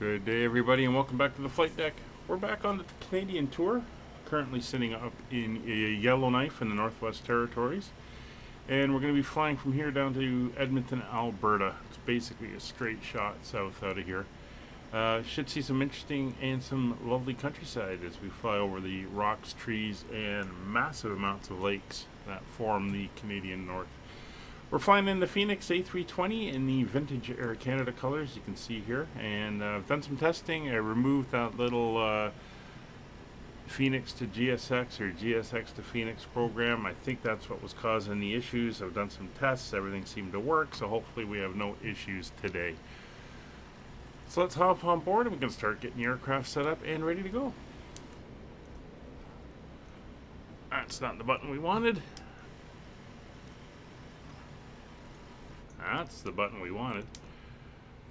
Good day, everybody, and welcome back to the flight deck. We're back on the Canadian tour, currently sitting up in Yellowknife in the Northwest Territories, and we're going to be flying from here down to Edmonton, Alberta. It's basically a straight shot south out of here. Should see some interesting and some lovely countryside as we fly over the rocks, trees, and massive amounts of lakes that form the Canadian North. We're flying in the FENIX A320 in the vintage Air Canada colors, you can see here, and I've done some testing. I removed that little FENIX to GSX or GSX to FENIX program. I think that's what was causing the issues. I've done some tests, everything seemed to work, so hopefully we have no issues today. So let's hop on board and we can start getting the aircraft set up and ready to go. That's not the button we wanted. That's the button we wanted.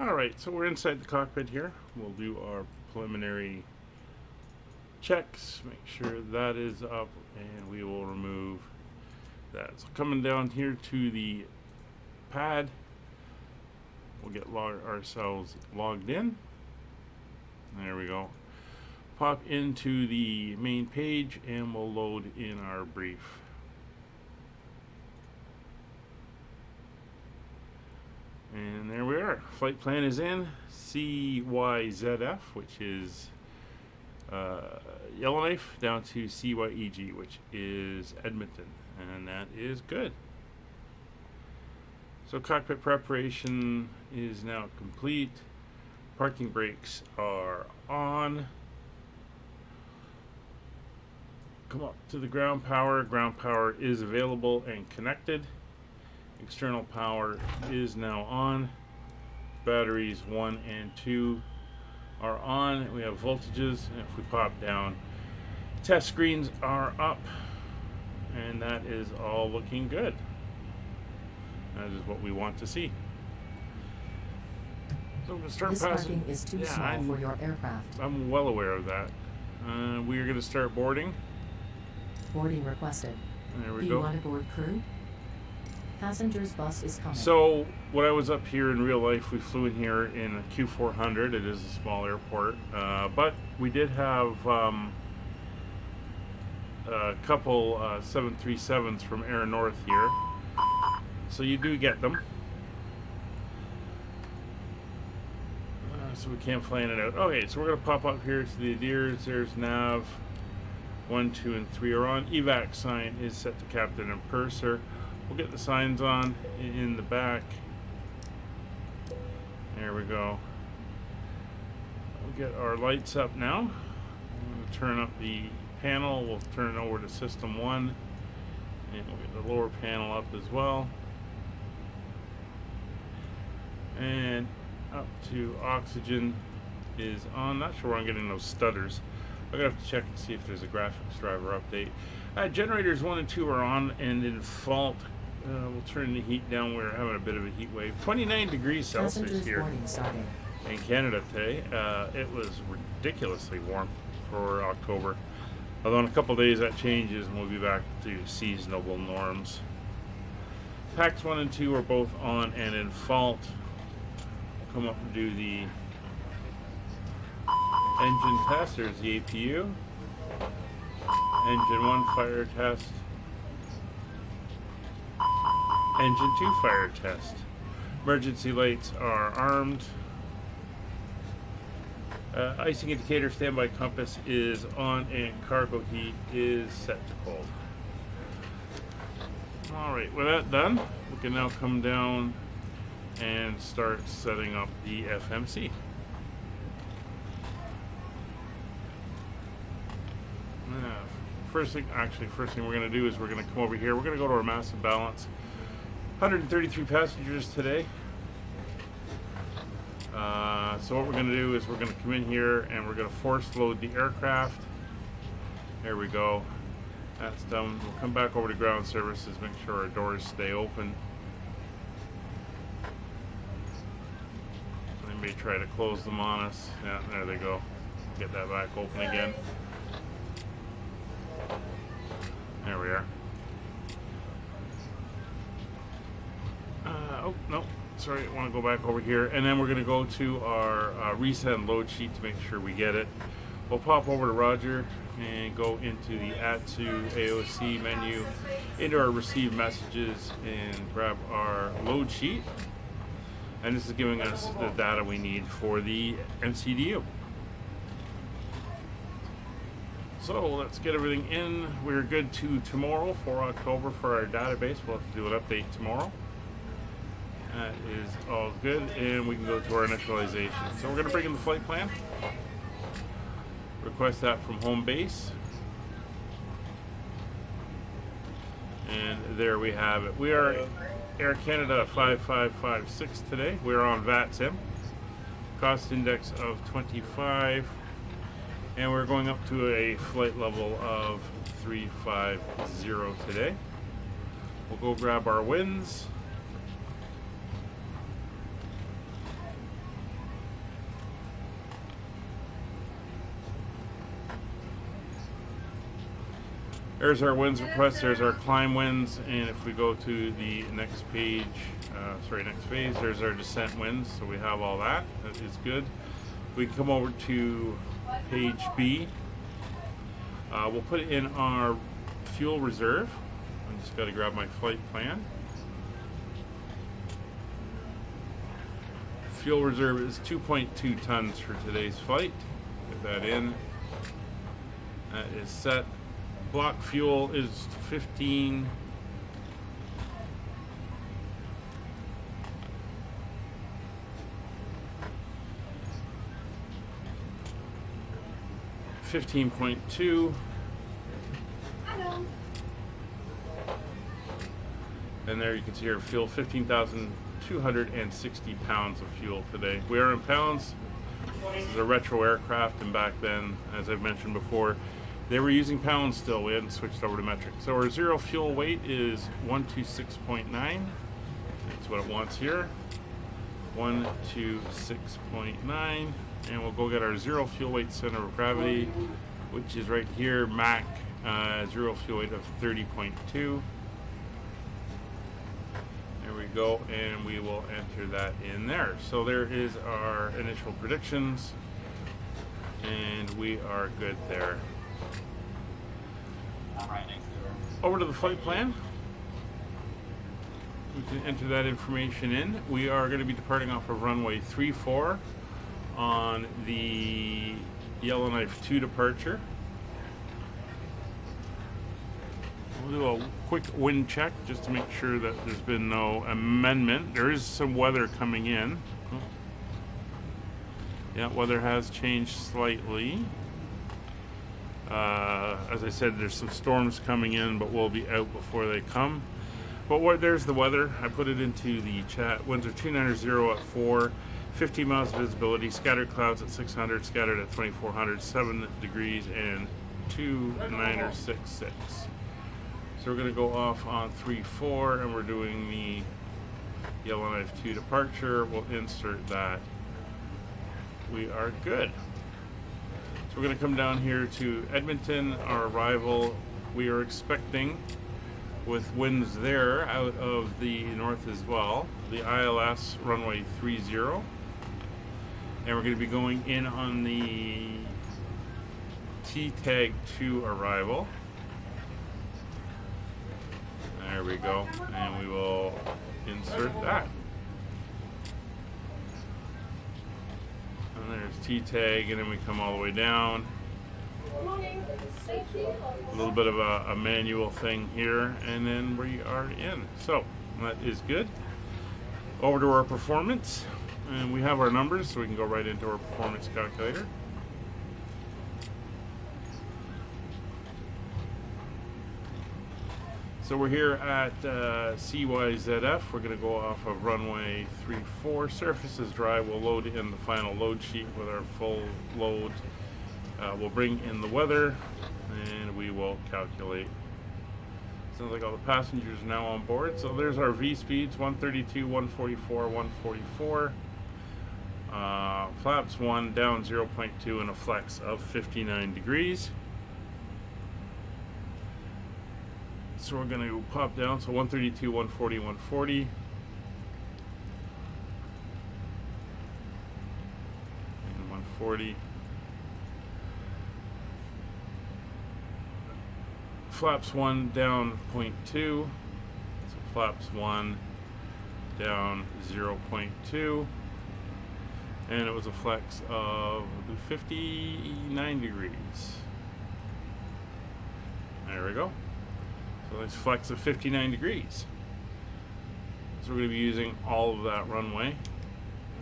Alright, so we're inside the cockpit here. We'll do our preliminary checks, make sure that is up, and we will remove that. So coming down here to the pad, we'll get ourselves logged in. There we go. Pop into the main page and we'll load in our brief. And there we are. Flight plan is in. CYZF, which is Yellowknife, down to CYEG, which is Edmonton. And that is good. So cockpit preparation is now complete. Parking brakes are on. Come up to the ground power. Ground power is available and connected. External power is now on. Batteries 1 and 2 are on. We have voltages, and if we pop down, test screens are up, and that is all looking good. That is what we want to see. So I'm going to start this passing. Parking is too small for your aircraft. I'm well aware of that. We are going to start boarding. Boarding requested. There we Do go. you want to board crew? Passengers bus is coming. So when I was up here in real life, we flew in here in a Q400. It is a small airport, but we did have a couple 737s from Air North here, so you do get them. So we can't fly in and out. Okay, so we're gonna pop up here to the Adiers. There's nav 1, 2, and 3 are on. Evac sign is set to captain and purser. We'll get the signs on in the back. There we go. We'll get our lights up now. We'll turn up the panel. We'll turn it over to system 1. And we'll get the lower panel up as well. And up to oxygen is on. Not sure where I'm getting those stutters. I'm going to have to check and see if there's a graphics driver update. Generators 1 and 2 are on and in fault. We'll turn the heat down. We're having a bit of a heat wave. 29 degrees Celsius here in Canada today. It was ridiculously warm for October. Although in a couple days that changes and we'll be back to seasonable norms. Packs 1 and 2 are both on and in fault. We'll come up and do the engine test. There's the APU. Engine 1 fire test. Engine 2 fire test. Emergency lights are armed. Icing indicator standby compass is on and cargo heat is set to cold. Alright, with that done, we can now come down and start setting up the FMC. First thing we're going to do is we're going to come over here. We're going to go to our massive balance. 133 passengers today. So what we're going to do is we're going to come in here and we're going to force load the aircraft. There we go. That's done. We'll come back over to ground services, make sure our doors stay open. They may try to close them on us. Yeah, there they go. Get that back open again. There we are. Oh, no. sorry, I want to go back over here, and then we're going to go to our resend load sheet to make sure we get it. We'll pop over to Roger and go into the Add to AOC menu, into our received messages, and grab our load sheet. And this is giving us the data we need for the MCDU. So let's get everything in. We're good to tomorrow for October for our database. We'll have to do an update tomorrow. That is all good, and we can go to our initialization. So we're going to bring in the flight plan. Request that from home base. And there we have it. We are Air Canada 5556 today. We're on VATSIM. Cost index of 25. And we're going up to a flight level of 350 today. We'll go grab our winds. There's our winds request, there's our climb winds, and if we go to the next page, next phase, there's our descent winds, so we have all that. That is good. We can come over to page B. We'll put in our fuel reserve. I just got to grab my flight plan. Fuel reserve is 2.2 tons for today's flight. Get that in. That is set. Block fuel is 15. $15.2. And there you can see our fuel, 15,260 pounds of fuel today. We are in pounds. This is a retro aircraft, and back then, as I've mentioned before, they were using pounds still. We hadn't switched over to metric. So our zero fuel weight is 126.9. That's what it wants here. 126.9. And we'll go get our zero fuel weight center of gravity, which is right here, Mach zero fuel weight of 30.2. There we go, and we will enter that in there. So there is our initial predictions, and we are good there. Over to the flight plan. We can enter that information in. We are going to be departing off of runway 34 on the Yellowknife 2 departure. We'll do a quick wind check just to make sure that there's been no amendment. There is some weather coming in. Yeah, weather has changed slightly. As I said, there's some storms coming in, but we'll be out before they come. But there's the weather. I put it into the chat. Winds are 290 at 4, 15 miles of visibility, scattered clouds at 600, scattered at 2400, 7 degrees, and 2966. So we're going to go off on 3-4, and we're doing the Yellowknife 2 departure. We'll insert that. We are good. So we're going to come down here to Edmonton. Our arrival, we are expecting, with winds there out of the north as well, the ILS runway 30. And we're going to be going in on the T-Tag 2 arrival. There we go. And we will insert that. And there's T-Tag, and then we come all the way down. A little bit of a manual thing here, and then we are in. So that is good. Over to our performance, and we have our numbers, so we can go right into our performance calculator. So we're here at CYZF. We're going to go off of runway 34. Surface is dry. We'll load in the final load sheet with our full load. We'll bring in the weather, and we will calculate. Sounds like all the passengers are now on board. So there's our V speeds, 132, 144, 144. Flaps 1, down 0.2, and a flex of 59 degrees. So we're going to pop down, so 132, 140, 140. 140. Flaps 1 down 0.2. So flaps 1 down 0.2. And it was a flex of 59 degrees. There we go. So that's flex of 59 degrees. So we're going to be using all of that runway.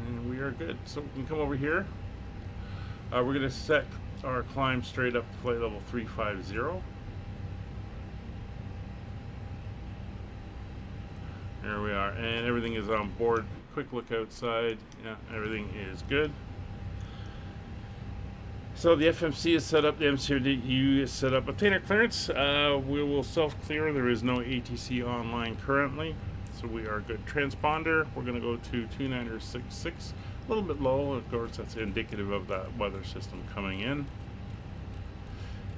And we are good. So we can come over here. We're going to set our climb straight up to flight level 350. There we are. And everything is on board. Quick look outside. Yeah, everything is good. So the FMC is set up, the MCU is set up. Obtain our clearance. We will self-clear. There is no ATC online currently. So we are good. Transponder, we're going to go to 2966. A little bit low. Of course, that's indicative of that weather system coming in.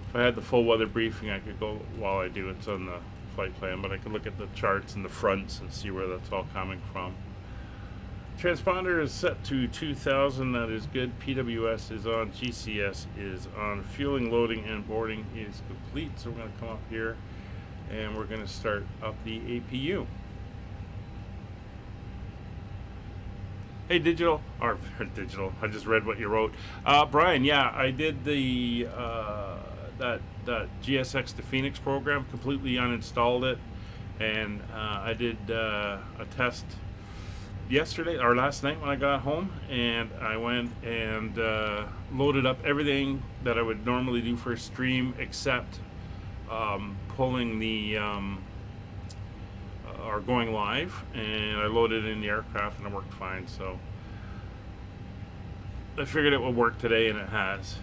If I had the full weather briefing, I could go while I do it's on the flight plan, but I could look at the charts and the fronts and see where that's all coming from. Transponder is set to 2000. That is good. PWS is on. GCS is on. Fueling, loading, and boarding is complete. So we're going to come up here and we're going to start up the APU. Hey, digital, I just read what you wrote. Brian, yeah, I did the that GSX to FENIX program, completely uninstalled it, and I did a test yesterday or last night when I got home, and I went and loaded up everything that I would normally do for a stream, except pulling the or going live, and I loaded it in the aircraft and it worked fine. So I figured it would work today, and it has.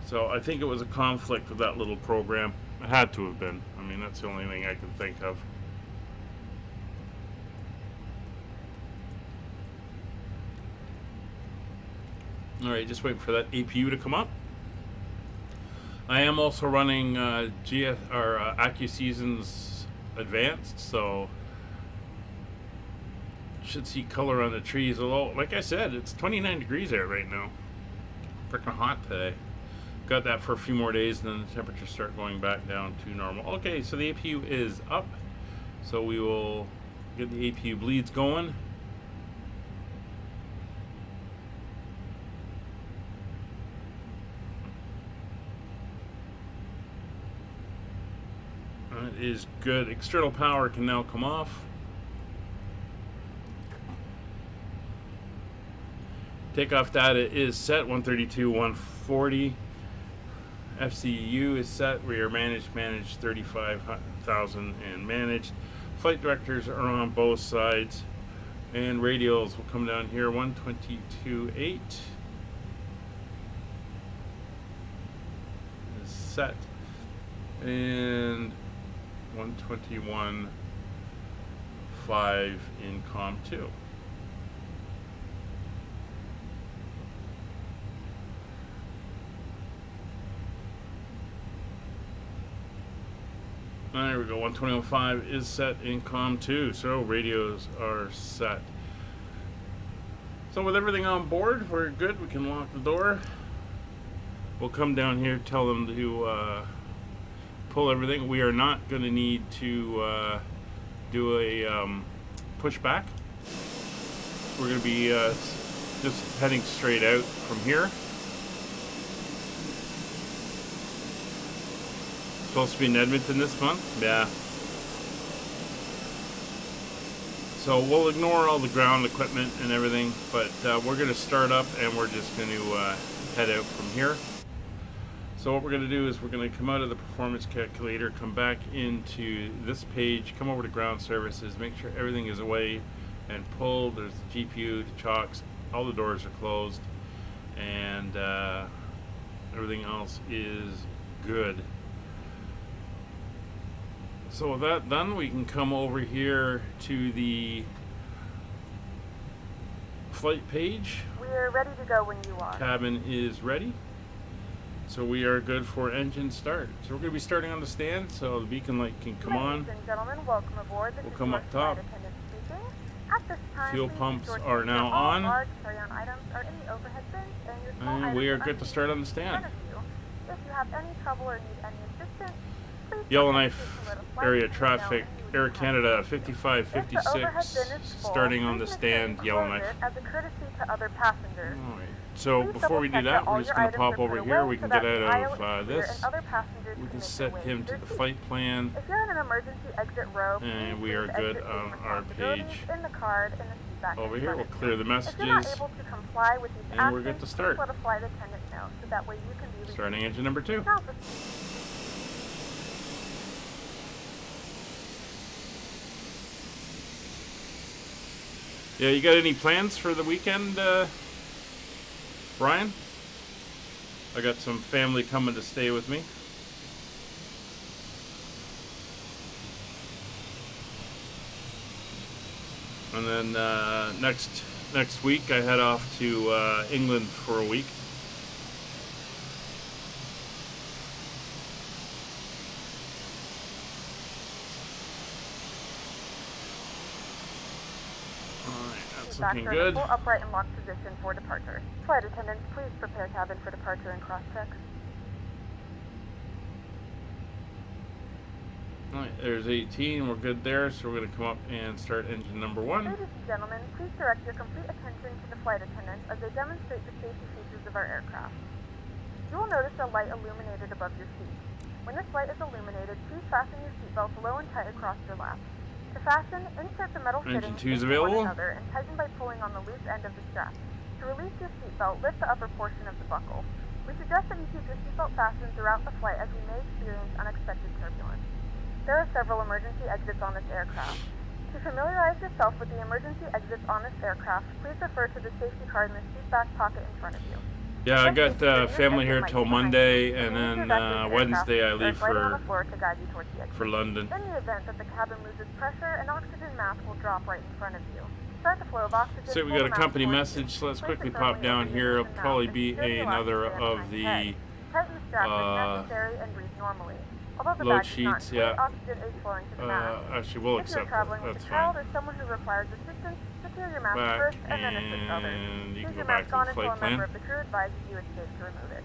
So I think it was a conflict with that little program. It had to have been. I mean, that's the only thing I can think of. Alright, just waiting for that APU to come up. I am also running AccuSeasons Advanced, so should see color on the trees. Although, like I said, it's 29 degrees there right now. Freaking hot today. Got that for a few more days, and then the temperatures start going back down to normal. Okay, so the APU is up. So we will get the APU bleeds going. That is good. External power can now come off. Takeoff data is set 132, 140. FCU is set. We are managed 35,000 and managed. Flight directors are on both sides, and radials will come down here 122.8 is set, and 121.5 in COM 2. There we go, 121.5 is set in COM 2, so radios are set. So with everything on board, we're good. We can lock the door. We'll come down here, tell them to pull everything. We are not going to need to do a pushback. We're going to be just heading straight out from here. Supposed to be in Edmonton this month? Yeah. So we'll ignore all the ground equipment and everything, but we're going to start up and we're just going to head out from here. So what we're going to do is we're going to come out of the performance calculator, come back into this page, come over to ground services, make sure everything is away and pull. There's the GPU, the chocks, all the doors are closed, and everything else is good. So with that done, we can come over here to the flight page. We're ready to go when you are. Cabin is ready. So we are good for engine start. So we're going to be starting on the stand, so the beacon light can come on. Ladies and gentlemen, welcome aboard. This We'll is come your up top. flight attendant speaking. At this time, Fuel please pumps ensure to are ensure now all on. large carry-on items are in the overhead bins and your small And items we are are good to start on the in stand. front of you. If you have any trouble or need any assistance, please Yellowknife don't hesitate to let a flight area attendant know traffic, and we Air will be happy Canada to help you. If the overhead 5556, bin is full, starting on please the make sure stand, you close Yellowknife. it as a courtesy to other passengers. Alright, so Please before we do double-check that, all we're just your going to items pop are put over away here. We so can that get the out aisle of is clear this. and other passengers We can make set their way him to to their the seats. flight plan. If you're in an emergency exit row, And please we are leave good exit on gate our responsibilities page. in the card in the seat back Over in here, front we'll of clear the you. If you're not messages. able to comply with these And we're good actions, to start. please let a flight attendant know so that way you can be released. Starting engine number 2. Now, for Yeah, you got any plans for the weekend, Brian? I got some family coming to stay with me. And then next week I head off to England for a week. That's looking Back to good. full upright and locked position for departure. Flight attendants, please prepare cabin for departure and cross-check. Alright, there's 18. We're good there, so we're going to come up and start engine number 1. Ladies and gentlemen, please direct your complete attention to the flight attendants as they demonstrate the safety features of our aircraft. You will notice a light illuminated above your seat. When this light is illuminated, please fasten your seatbelts low and tight across your lap. To fasten, insert the metal Engine fittings 2 is into one available. another and tighten by pulling on the loose end of the strap. To release your seatbelt, lift the upper portion of the buckle. We suggest that you keep your seatbelt fastened throughout the flight as we may experience unexpected turbulence. There are several emergency exits on this aircraft. To familiarize yourself with the emergency exits on this aircraft, please refer to the safety card in the seat back pocket in front of you. Yeah, I got family here till Monday, and then Wednesday I leave for London. In the event that the cabin loses pressure, an oxygen mask will drop right in front of you. Start the flow of oxygen. So we got a company message, so let's quickly pop down here. It'll probably be another of the tighten the strap as necessary and breathe normally. Although the load bag does not sheets, inflate, yeah. oxygen is flowing to the mask. Actually, we'll If you're accept traveling that. with That's a child fine. or someone who requires assistance, secure your mask Back, first and then assist others. and you Leave can your go back mask to on the until flight a member plan. of the crew advises you it's safe to remove it.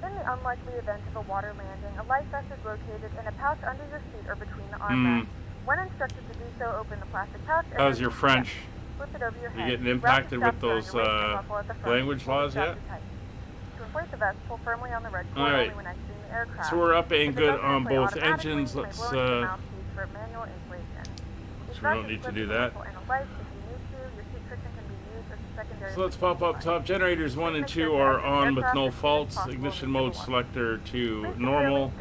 In the unlikely event of a water landing, a life vest is located in a pouch under your seat or between the armrests. When instructed to do so, open the plastic pouch. and How's remove your the French? strap. Flip it over your You head. getting Wrap the impacted with straps around those your waist and buckle at the front. language Pull the laws strap yet? tight. To inflate the vest, pull firmly on the red cord Alright. only when exiting the aircraft. So we're up and If it good doesn't on inflate both automatically, engines. you may Let's blow into the mouthpiece for manual inflation. so we don't need to do that. So let's pop up top. Generators 1 and 2 are on with no faults. Ignition mode selector to normal.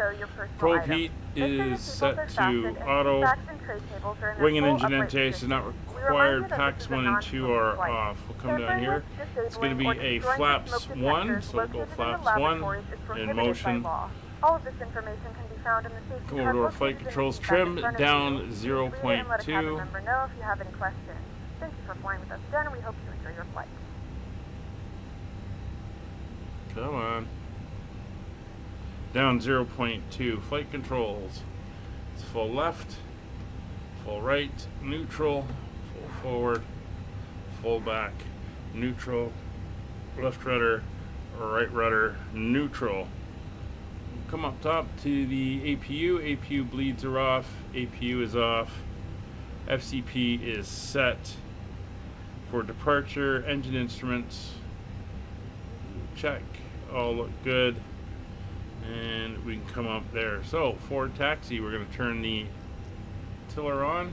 Probe heat is set to auto. Wing and engine indentation not required. Packs 1 and 2 are off. We'll come down here. It's going to be a flaps 1, so we'll go flaps 1 in motion. All of this information can be found in the safety Come over to our card flight located in controls the seat back in trim front of down you. Please read it and let a cabin 0.2. member know if you have any questions. Thank you for flying with us again, and we hope you enjoy your flight. Come on. Down 0.2. Flight controls. It's full left, full right, neutral, full forward, full back, neutral, left rudder, right rudder, neutral. Come up top to the APU. APU bleeds are off. APU is off. FCP is set for departure. Engine instruments. Check. All look good. And we can come up there. So, for taxi, we're going to turn the tiller on.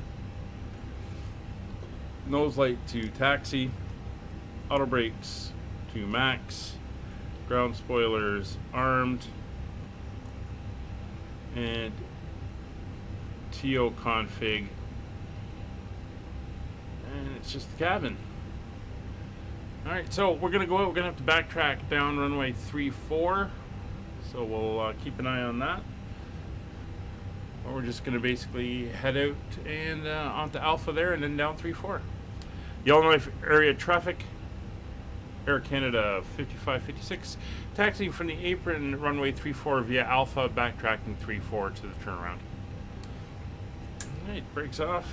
Nose light to taxi. Auto brakes to max. Ground spoilers armed. And TO config. And it's just the cabin. Alright, so we're going to go out. We're going to have to backtrack down runway 34. So we'll keep an eye on that. Or we're just going to basically head out and onto Alpha there and then down 34. Yellowknife area traffic. Air Canada 5556. Taxiing from the apron runway 34 via Alpha, backtracking 34 to the turnaround. Alright, brakes off.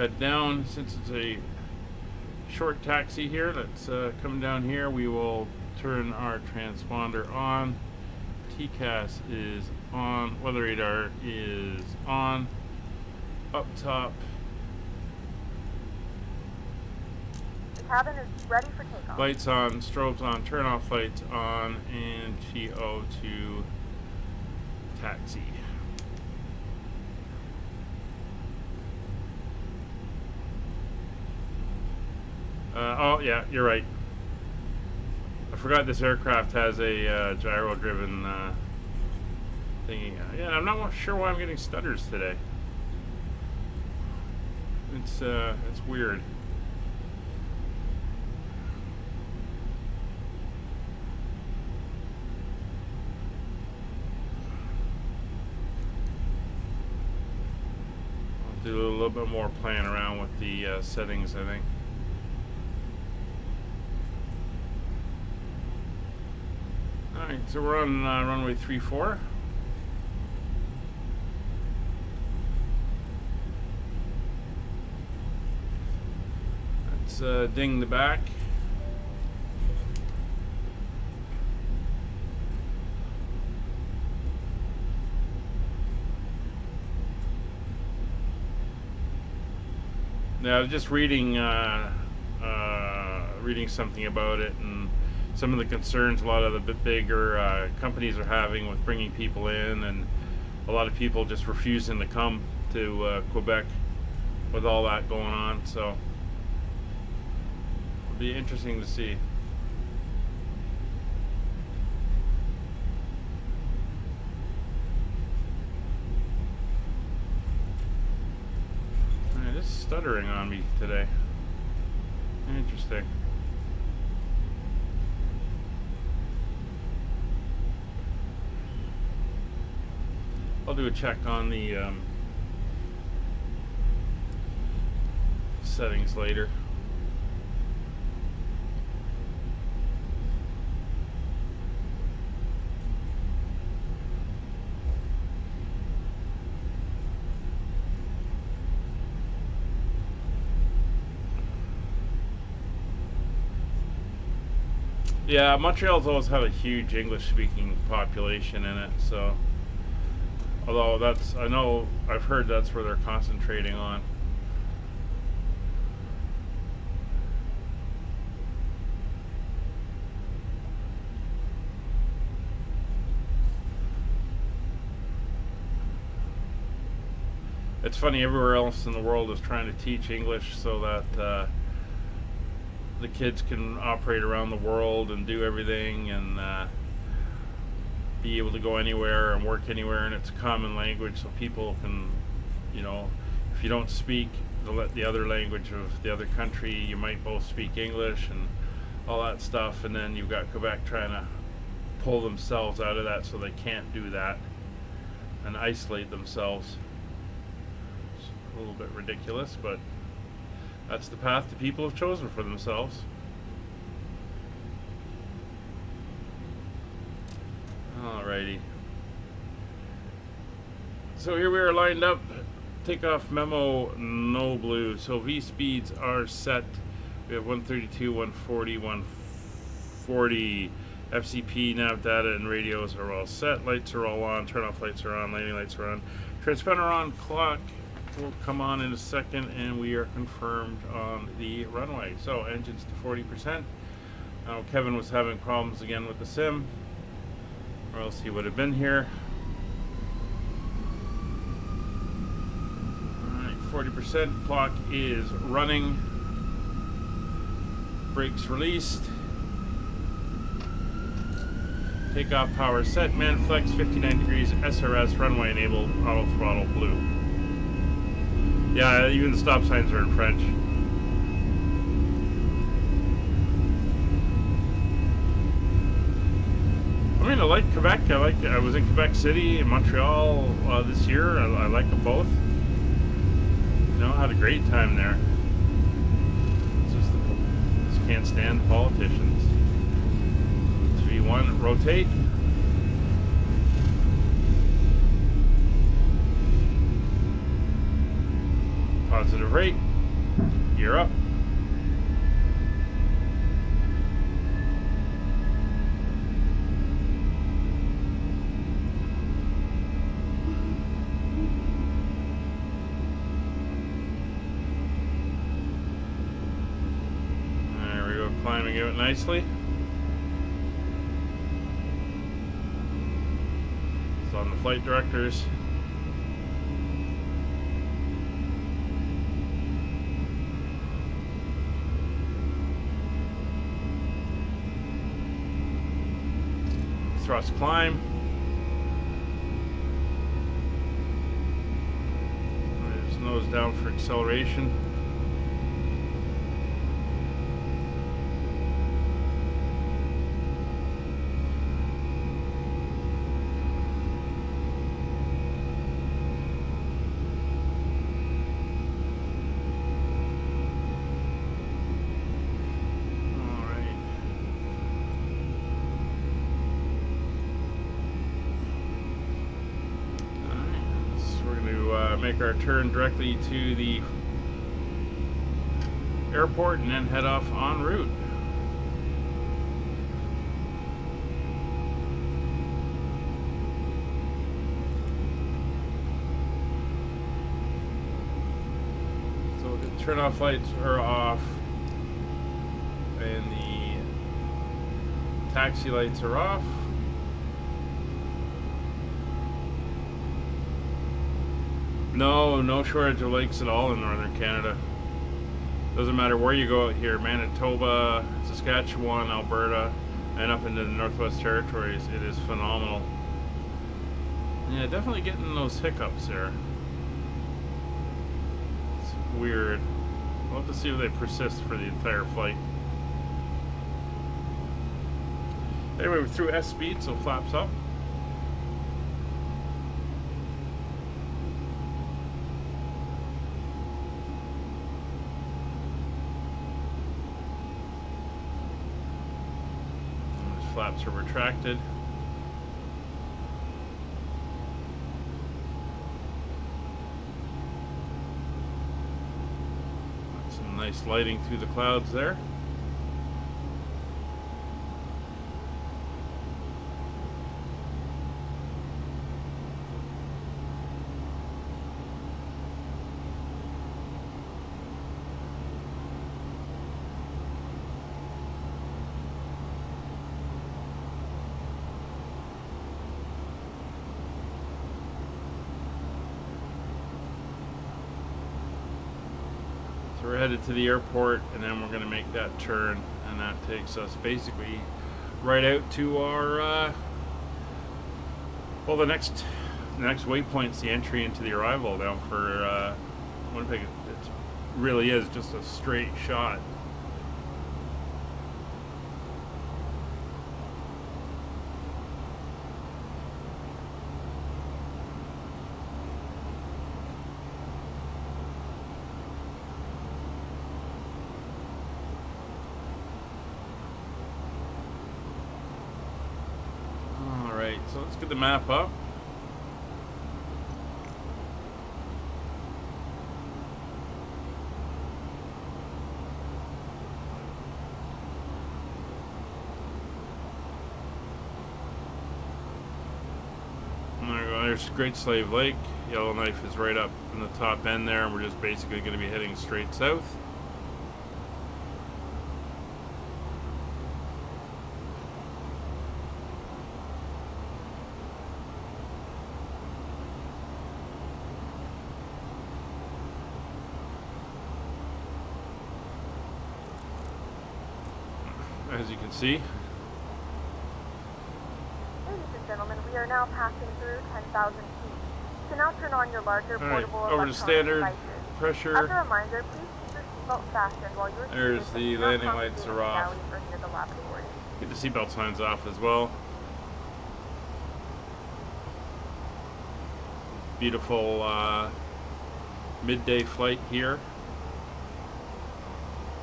head down. Since it's a short taxi here, let's come down here. We will turn our transponder on. TCAS is on. Weather radar is on. Up top. The cabin is ready for takeoff. Lights on, strobes on, turn off lights on, and GO to taxi. Oh yeah, you're right. I forgot this aircraft has a gyro-driven thingy. Yeah, I'm not sure why I'm getting stutters today. It's weird. I'll do a little bit more playing around with the settings, I think. Alright, so we're on runway 34. Let's ding the back. Now, I was just reading something about it, and some of the concerns a lot of the bigger companies are having with bringing people in, and a lot of people just refusing to come to Quebec with all that going on. So it'll be interesting to see. Man, it's stuttering on me today. Interesting. I'll do a check on the settings later. Yeah, Montreal's always had a huge English-speaking population in it, so. Although I've heard that's where they're concentrating on. It's funny, everywhere else in the world is trying to teach English so that the kids can operate around the world and do everything and be able to go anywhere and work anywhere, and it's a common language so people can, if you don't speak the other language of the other country, you might both speak English and all that stuff, and then you've got Quebec trying to pull themselves out of that so they can't do that and isolate themselves. It's a little bit ridiculous, but that's the path the people have chosen for themselves. Alrighty. So here we are lined up. Takeoff memo, no blue. So V speeds are set. We have 132, 140, 140. FCP, nav data, and radios are all set. Lights are all on. Turn off lights are on. Landing lights are on. Transponder on. Clock will come on in a second, and we are confirmed on the runway. So engines to 40%. Kevin was having problems again with the sim, or else he would have been here. Alright, 40%. Clock is running. Brakes released. Takeoff power set. Man flex 59 degrees. SRS runway enabled. Auto throttle blue. Yeah, even the stop signs are in French. I mean, I like Quebec. I was in Quebec City and Montreal this year. I like them both. I had a great time there. Just can't stand the politicians. It's V1, rotate. Positive rate. you're up. There we go, climbing out nicely. It's on the flight directors. Thrust climb. There's nose down for acceleration. Make our turn directly to the airport and then head off en route. So the turn off lights are off and the taxi lights are off. No shortage of lakes at all in northern Canada. Doesn't matter where you go out here, Manitoba, Saskatchewan, Alberta, and up into the Northwest Territories, it is phenomenal. Yeah, definitely getting those hiccups there. It's weird. We'll have to see if they persist for the entire flight. Anyway, we're through S speed, so flaps up. Flaps are retracted. Some nice lighting through the clouds there. So we're headed to the airport, and then we're going to make that turn, and that takes us basically right out to our well, the next waypoint's the entry into the arrival now for Winnipeg. It really is just a straight shot. So let's get the map up. And there we go. There's Great Slave Lake. Yellowknife is right up in the top end there, and we're just basically going to be heading straight south. As you can see. Ladies and gentlemen, we are now passing through 10,000 feet. You can now turn on your larger portable over to standard devices. pressure. As a reminder, please keep your seatbelt fastened while you're There's the landing lights are off. Get the seatbelt signs off as well. Beautiful midday flight here.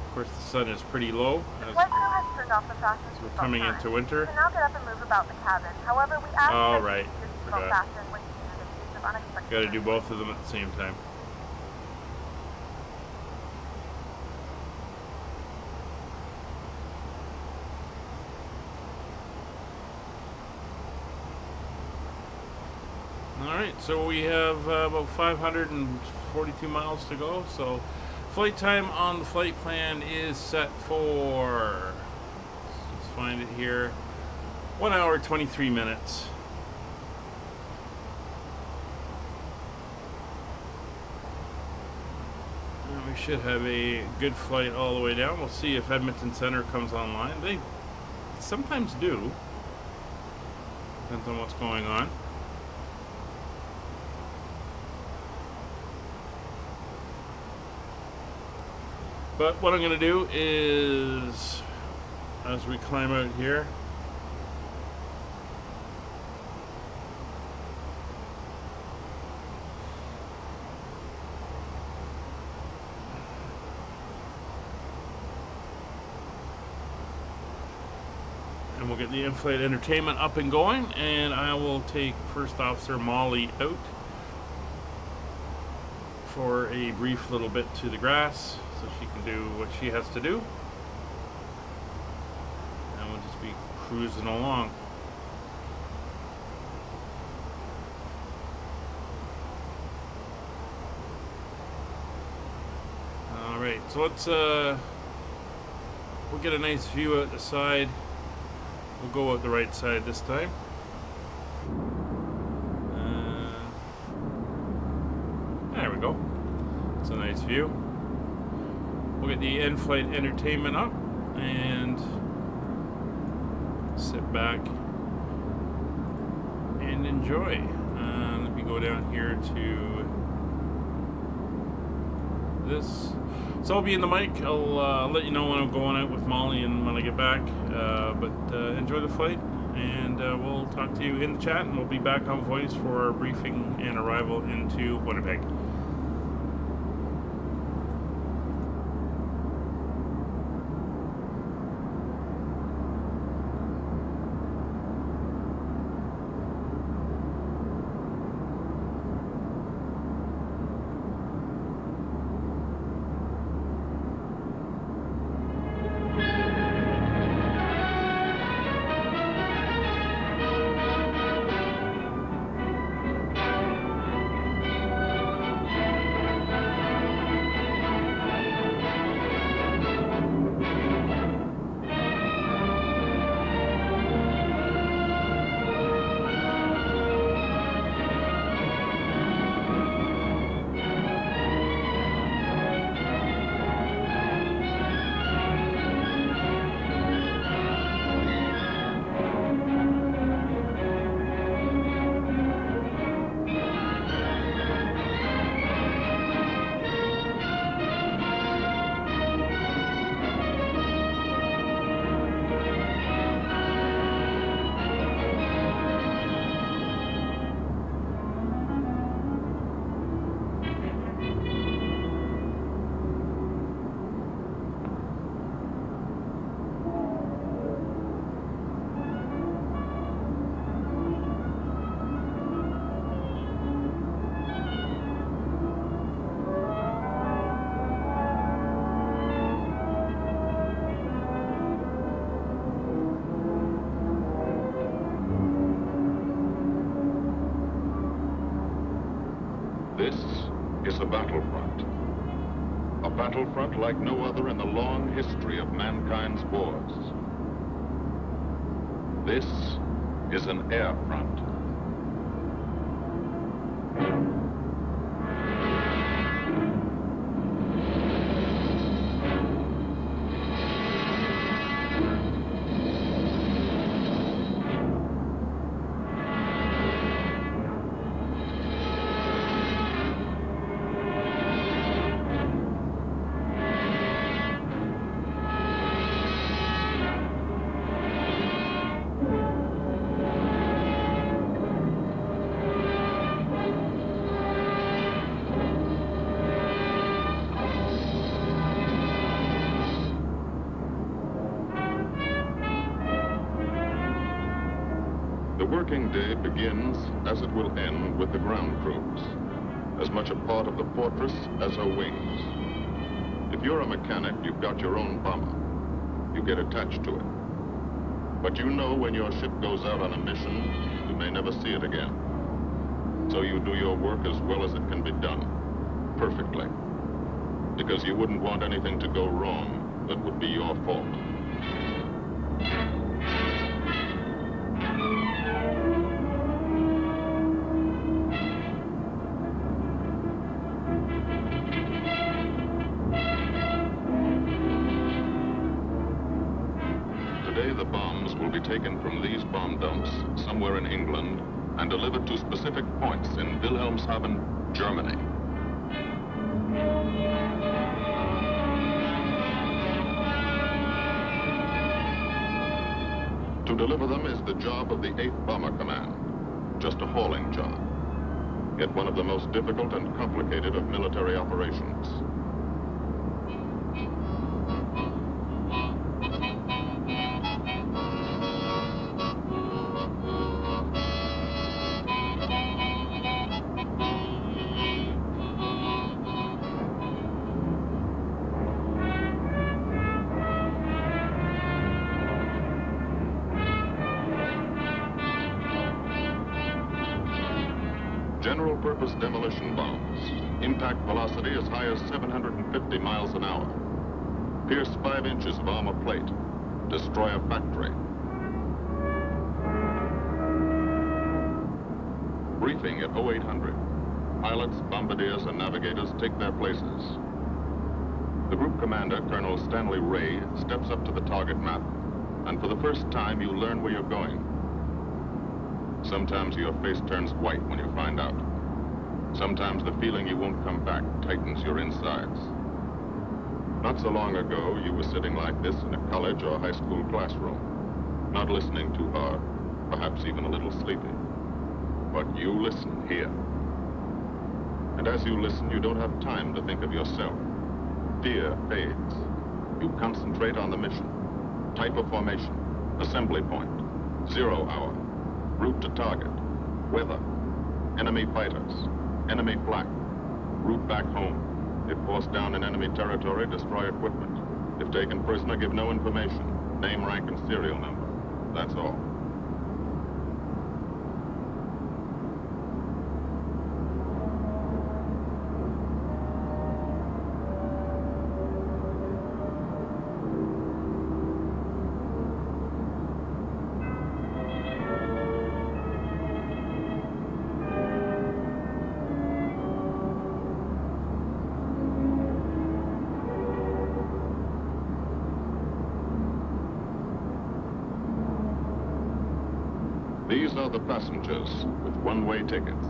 Of course, the sun is pretty low. The flight crew has turned off the fasten So we're coming into winter. You can now get up and move about the cabin. However, we ask that right. you keep your seatbelt fastened when you in case of unexpected. Got to do both of them at the same time. Alright, so we have about 542 miles to go. So flight time on the flight plan is set for, let's find it here, 1 hour 23 minutes. And we should have a good flight all the way down. We'll see if Edmonton Center comes online. They sometimes do. Depends on what's going on. But what I'm going to do is, as we climb out here, and we'll get the in-flight entertainment up and going, and I will take First Officer Molly out for a brief little bit to the grass so she can do what she has to do, and we'll just be cruising along. Alright, so let's we'll get a nice view out the side. We'll go out the right side this time. There we go. It's a nice view. We'll get the in-flight entertainment up and sit back and enjoy. Let me go down here to this. So I'll be in the mic. I'll let you know when I'm going out with Molly and when I get back. But enjoy the flight, and we'll talk to you in the chat, and we'll be back on voice for our briefing and arrival into Winnipeg. This is a battlefront. A battlefront like no other in the long history of mankind's wars. This is an air front. The working day begins, as it will end, with the ground crews, as much a part of the fortress as her wings. If you're a mechanic, you've got your own bomber. You get attached to it. But you know when your ship goes out on a mission, you may never see it again. so you do your work as well as it can be done, perfectly. Because you wouldn't want anything to go wrong that would be your fault. Today, the bombs will be taken from these bomb dumps somewhere in England and delivered to specific points in Wilhelmshaven, Germany. To deliver them is the job of the 8th Bomber Command, just a hauling job, yet one of the most difficult and complicated of military operations. General-purpose demolition bombs, impact velocity as high as 750 miles an hour, pierce 5 inches of armor plate, destroy a factory. Briefing at 0800. Pilots, bombardiers, and navigators take their places. The group commander, Colonel Stanley Ray, steps up to the target map, and for the first time you learn where you're going. Sometimes your face turns white when you find out. Sometimes the feeling you won't come back tightens your insides. Not so long ago, you were sitting like this in a college or high school classroom, not listening too hard, perhaps even a little sleepy. But you listen here. And as you listen, you don't have time to think of yourself. Fear fades. You concentrate on the mission, type of formation, assembly point, 0 hour, route to target, weather, enemy fighters, enemy flak, route back home. If forced down in enemy territory, destroy equipment. If taken prisoner, give no information, name, rank, and serial number. That's all. These are the passengers with one-way tickets.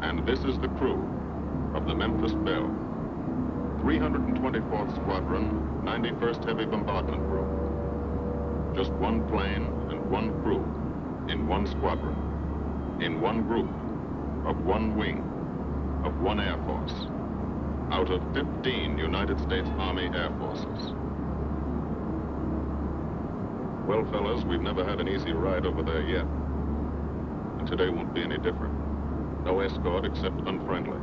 And this is the crew of the Memphis Belle, 324th Squadron, 91st Heavy Bombardment Group. Just one plane and one crew in one squadron, in one group, of one wing, of one Air Force, out of 15 United States Army Air Forces. Well, fellas, we've never had an easy ride over there yet. And today won't be any different. No escort except unfriendly.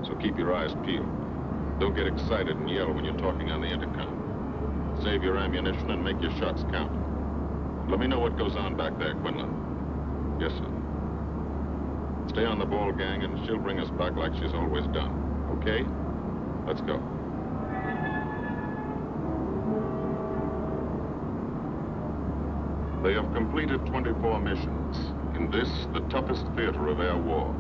So keep your eyes peeled. Don't get excited and yell when you're talking on the intercom. Save your ammunition and make your shots count. Let me know what goes on back there, Quinlan. Yes, sir. Stay on the ball, gang, and she'll bring us back like she's always done. Okay? Let's go. They have completed 24 missions in this, the toughest theater of air war,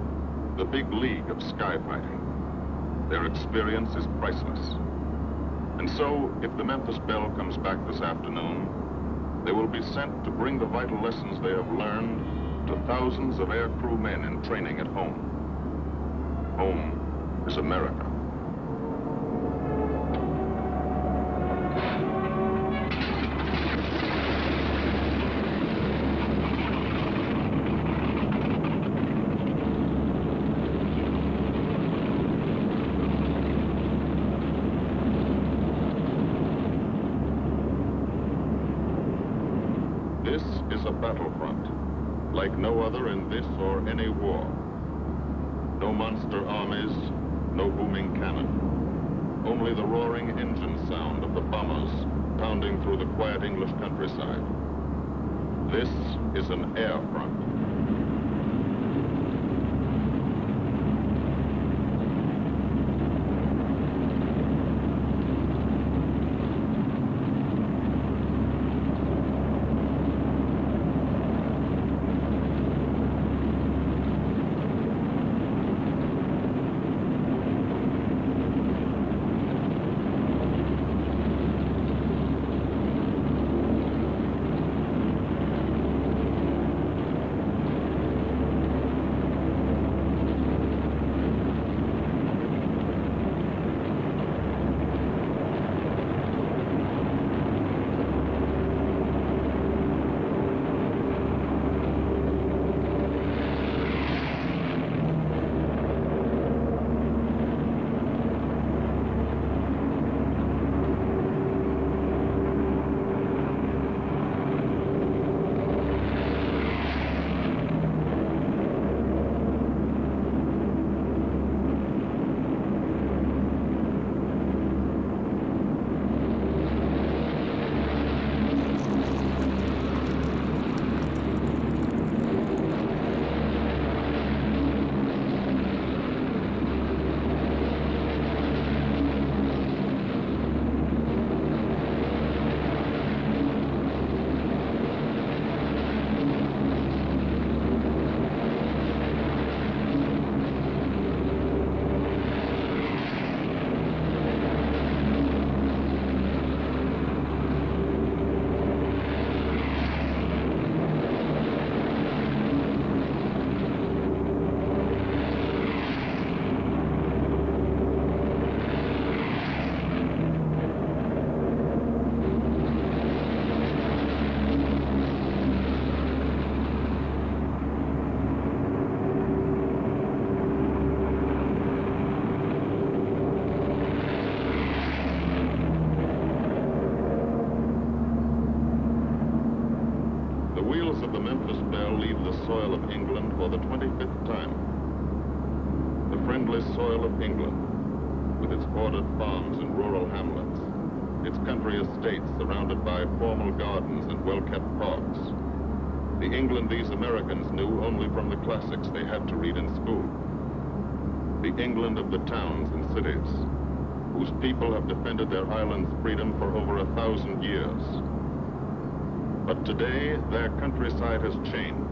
the big league of sky fighting. Their experience is priceless. And so, if the Memphis Belle comes back this afternoon, they will be sent to bring the vital lessons they have learned to thousands of air crew men in training at home. Home is America. This is a battlefront, like no other in this or any war. No monster armies, no booming cannon. Only the roaring engine sound of the bombers pounding through the quiet English countryside. This is an air front. soil of England for the 25th time. The friendly soil of England, with its ordered farms and rural hamlets, its country estates surrounded by formal gardens and well-kept parks. The England these Americans knew only from the classics they had to read in school. The England of the towns and cities, whose people have defended their island's freedom for over 1,000 years. But today, their countryside has changed.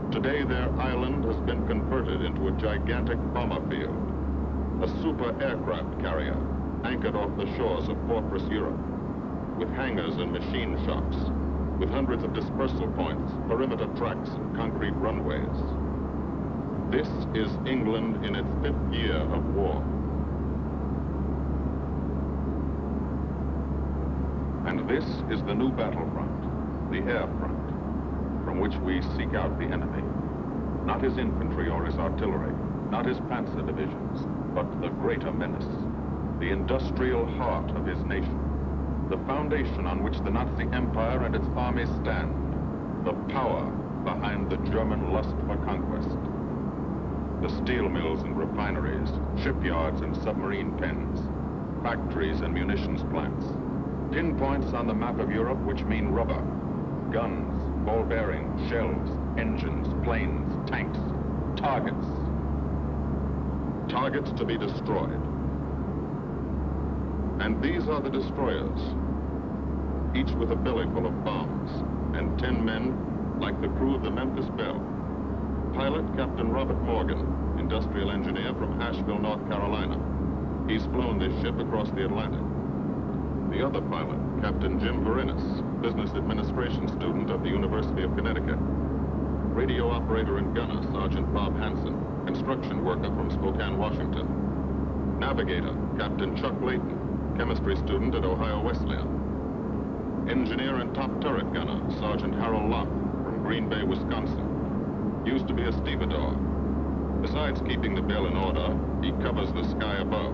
Today, their island has been converted into a gigantic bomber field, a super aircraft carrier anchored off the shores of fortress Europe, with hangars and machine shops, with hundreds of dispersal points, perimeter tracks, and concrete runways. This is England in its 5th year of war. And this is the new battlefront, the air front, from which we seek out the enemy. Not his infantry or his artillery, not his panzer divisions, but the greater menace, the industrial heart of his nation, the foundation on which the Nazi Empire and its armies stand, the power behind the German lust for conquest. The steel mills and refineries, shipyards and submarine pens, factories and munitions plants, pinpoints on the map of Europe which mean rubber, guns, ball bearings, shells, engines, planes, tanks, targets. Targets to be destroyed. And these are the destroyers, each with a belly full of bombs, and 10 men like the crew of the Memphis Belle. Pilot Captain Robert Morgan, industrial engineer from Asheville, North Carolina. He's flown this ship across the Atlantic. The other pilot, Captain Jim Verinis, business administration student at the University of Connecticut. Radio operator and gunner, Sergeant Bob Hansen, construction worker from Spokane, Washington. Navigator, Captain Chuck Layton, chemistry student at Ohio Wesleyan. Engineer and top turret gunner, Sergeant Harold Locke, from Green Bay, Wisconsin. Used to be a stevedore. Besides keeping the Belle in order, he covers the sky above.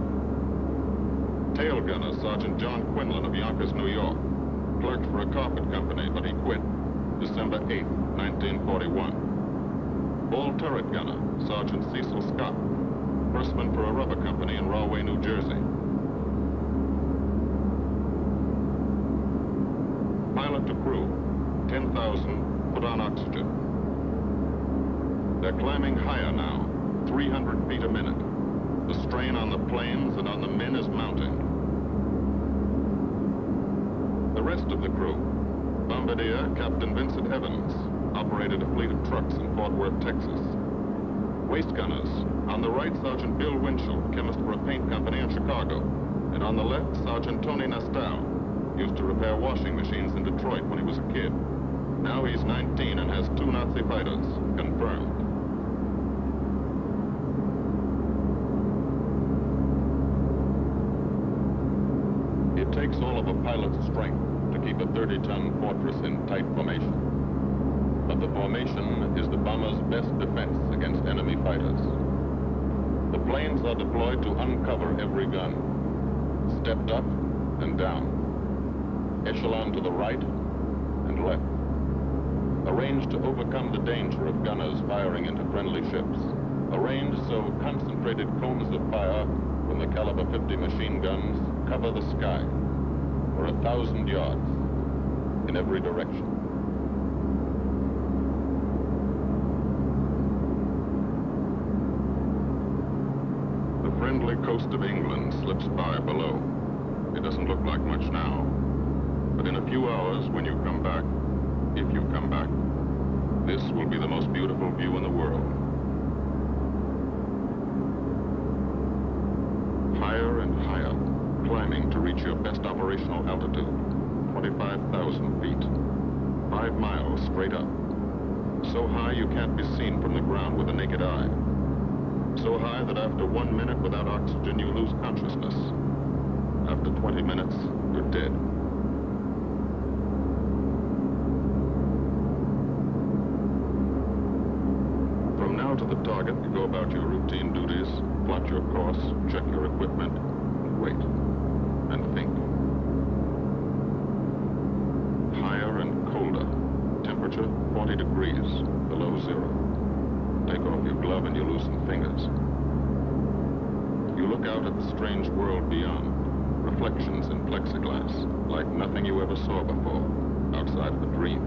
Tail gunner, Sergeant John Quinlan of Yonkers, New York. Clerked for a carpet company, but he quit December 8, 1941. Ball turret gunner, Sergeant Cecil Scott. Firstman for a rubber company in Rahway, New Jersey. Pilot to crew, 10,000, put on oxygen. They're climbing higher now, 300 feet a minute. The strain on the planes and on the men is mounting. The rest of the crew, Bombardier Captain Vincent Evans, operated a fleet of trucks in Fort Worth, Texas. Waist gunners, on the right, Sergeant Bill Winchell, chemist for a paint company in Chicago. And on the left, Sergeant Tony Nastal, used to repair washing machines in Detroit when he was a kid. Now he's 19 and has 2 Nazi fighters, confirmed. It takes all of a pilot's strength to keep a 30-ton fortress in tight formation. But the formation is the bomber's best defense against enemy fighters. The planes are deployed to uncover every gun, stepped up and down, echelon to the right and left, arranged to overcome the danger of gunners firing into friendly ships, arranged so concentrated cones of fire from the caliber 50 machine guns cover the sky for 1,000 yards in every direction. The friendly coast of England slips by below. It doesn't look like much now, but in a few hours when you come back, if you come back, this will be the most beautiful view in the world. Higher and higher, climbing to reach your best operational altitude, 25,000 feet, 5 miles straight up. So high you can't be seen from the ground with the naked eye. So high that after 1 minute without oxygen you lose consciousness. After 20 minutes, you're dead. From now to the target, you go about your routine duties, plot your course, check your equipment, and wait, and think. Higher and colder. Temperature, 40 20 degrees below zero. Take off your glove and you loosen fingers. You look out at the strange world beyond, reflections in plexiglass, like nothing you ever saw before, outside of a dream.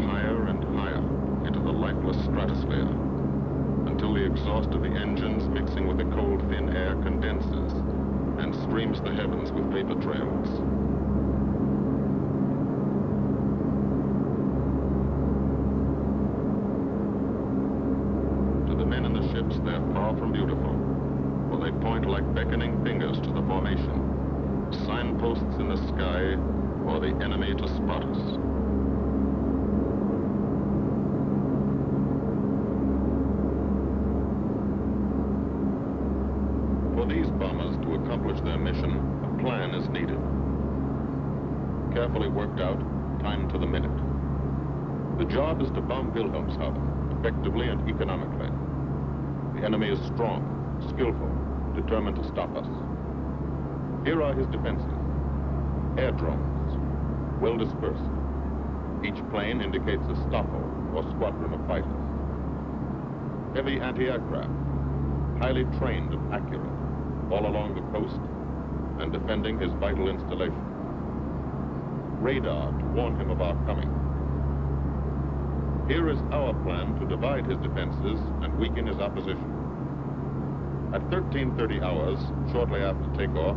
Higher and higher into the lifeless stratosphere, until the exhaust of the engines mixing with the cold, thin air condenses and streams the heavens with vapor trails. To the men in the ships, they're far from beautiful, for they point like beckoning fingers to the formation, signposts in the sky for the enemy to spot us. For these bombers to accomplish their mission, a plan is needed. Carefully worked out, timed to the minute. The job is to bomb Wilhelmshaven effectively and economically. The enemy is strong, skillful, determined to stop us. Here are his defenses. Air drones, well dispersed. Each plane indicates a Stoffel or squadron of fighters. Heavy anti-aircraft, highly trained and accurate, all along the coast and defending his vital installation. Radar to warn him of our coming. Here is our plan to divide his defenses and weaken his opposition. At 13:30 hours, shortly after takeoff,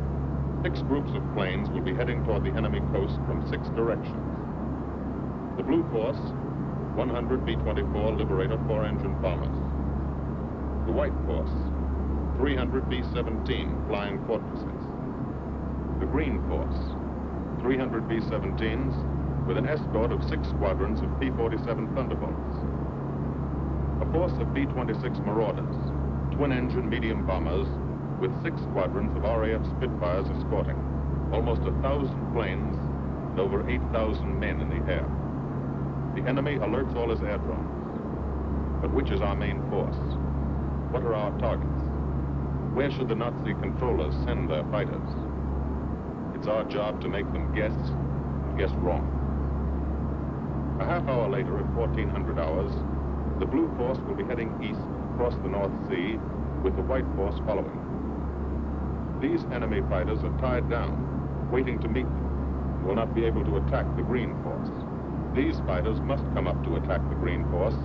6 groups of planes will be heading toward the enemy coast from 6 directions. The Blue Force, 100 B-24 Liberator 4-engine bombers. The White Force, 300 B-17 Flying Fortresses. The Green Force, 300 B-17s with an escort of 6 squadrons of P-47 Thunderbolts. A force of B-26 Marauders, twin-engine medium bombers with 6 squadrons of RAF Spitfires escorting, almost 1,000 planes and over 8,000 men in the air. The enemy alerts all his air drones. But which is our main force? What are our targets? Where should the Nazi controllers send their fighters? It's our job to make them guess wrong. A half hour later, at 1400 hours, the Blue Force will be heading east across the North Sea with the White Force following. These enemy fighters are tied down, waiting to meet them, and will not be able to attack the Green Force. These fighters must come up to attack the Green Force,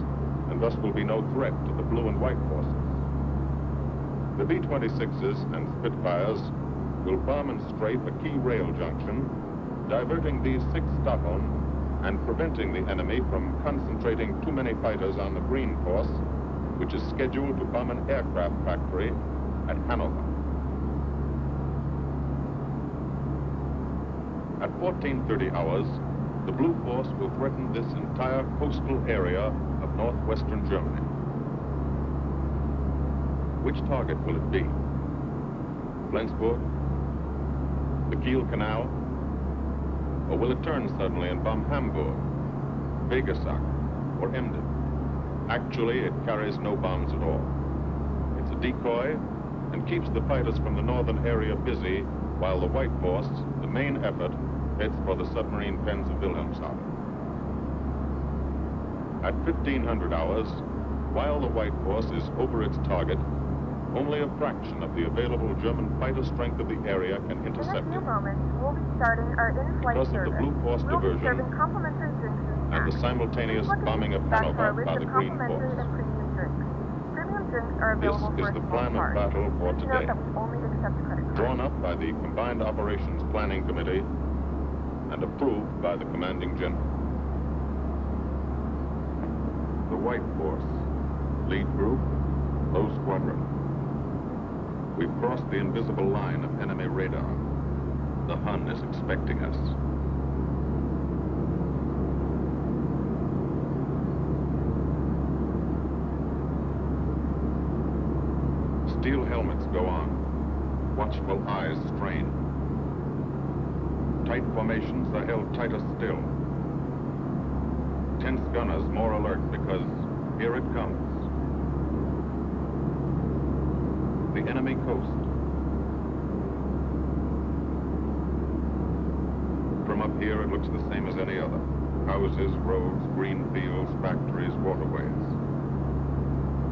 and thus will be no threat to the Blue and White Forces. The B-26s and Spitfires will bomb and strafe a key rail junction, diverting these 6 Stockholm and preventing the enemy from concentrating too many fighters on the Green Force, which is scheduled to bomb an aircraft factory at Hanover. At 14:30 hours, the Blue Force will threaten this entire coastal area of northwestern Germany. Which target will it be? Flensburg? The Kiel Canal? Or will it turn suddenly and bomb Hamburg, Vegesack, or Emden? Actually, it carries no bombs at all. It's a decoy and keeps the fighters from the northern area busy while the White Force, the main effort, heads for the submarine pens of Wilhelmshaven. At 1500 hours, while the White Force is over its target, only a fraction of the available German fighter strength of the area can intercept it. In a few moments, we'll be starting our in-flight Because of service. the Blue Force We'll be diversion serving complimentary drinks and the simultaneous bombing of Hanover by the Green Force. And premium drinks. Premium drinks are This available is for the a small plan of charge. battle for Please today, note that we only accept credit cards. drawn up by the Combined Operations Planning Committee and approved by the Commanding General. The White Force, lead group, low squadron. We've crossed the invisible line of enemy radar. The Hun is expecting us. Steel helmets go on. Watchful eyes strain. Tight formations are held tighter still. Tense gunners more alert because here it comes. the enemy coast. From up here, it looks the same as any other. Houses, roads, green fields, factories, waterways.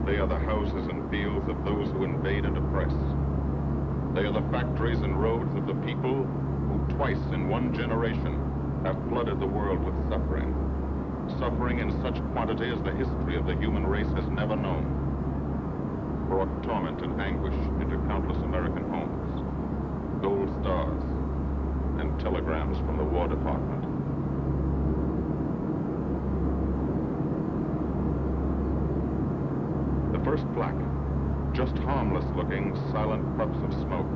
They are the houses and fields of those who invade and oppress. They are the factories and roads of the people who twice in one generation have flooded the world with suffering. Suffering in such quantity as the history of the human race has never known. Brought torment and anguish into countless American homes. Gold stars and telegrams from the War Department. The first plaque, just harmless looking, silent puffs of smoke.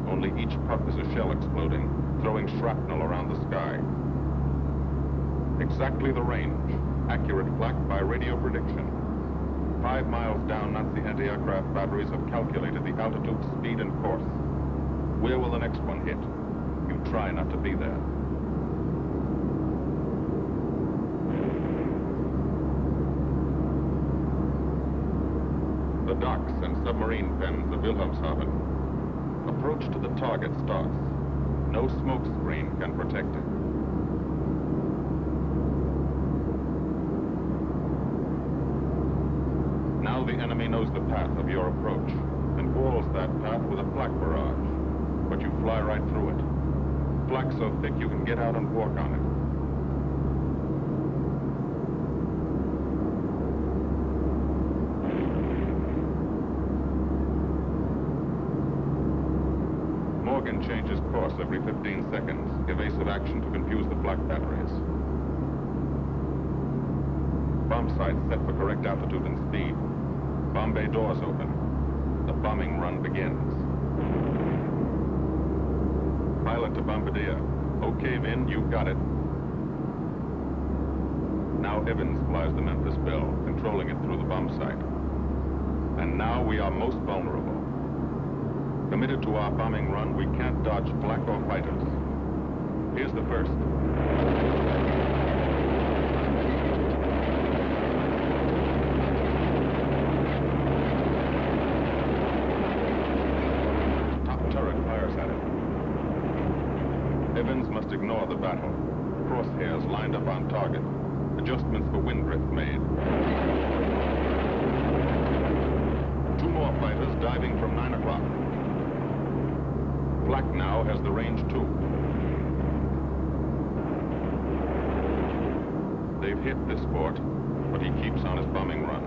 Only each puff is a shell exploding, throwing shrapnel around the sky. Exactly the range, accurate plaque by radio prediction. 5 miles down, Nazi anti-aircraft batteries have calculated the altitude, speed, and course. Where will the next one hit? You try not to be there. The docks and submarine pens of Wilhelmshaven. Approach to the target starts. No smoke screen can protect it. Now the enemy knows the path of your approach and walls that path with a flak barrage. But you fly right through it. Flak so thick you can get out and walk on it. Morgan changes course every 15 seconds. Evasive action to confuse the flak batteries. Bomb sights set for correct altitude and speed. Bomb bay doors open. The bombing run begins. Pilot to Bombardier. Okay, Vin, you got it. Now Evans flies the Memphis Belle, controlling it through the bomb sight. And now we are most vulnerable. Committed to our bombing run, we can't dodge flak or fighters. Here's the first. Evans must ignore the battle. Crosshairs lined up on target. Adjustments for wind drift made. 2 more fighters diving from 9 o'clock. Flak now has the range too. They've hit this fort, but he keeps on his bombing run.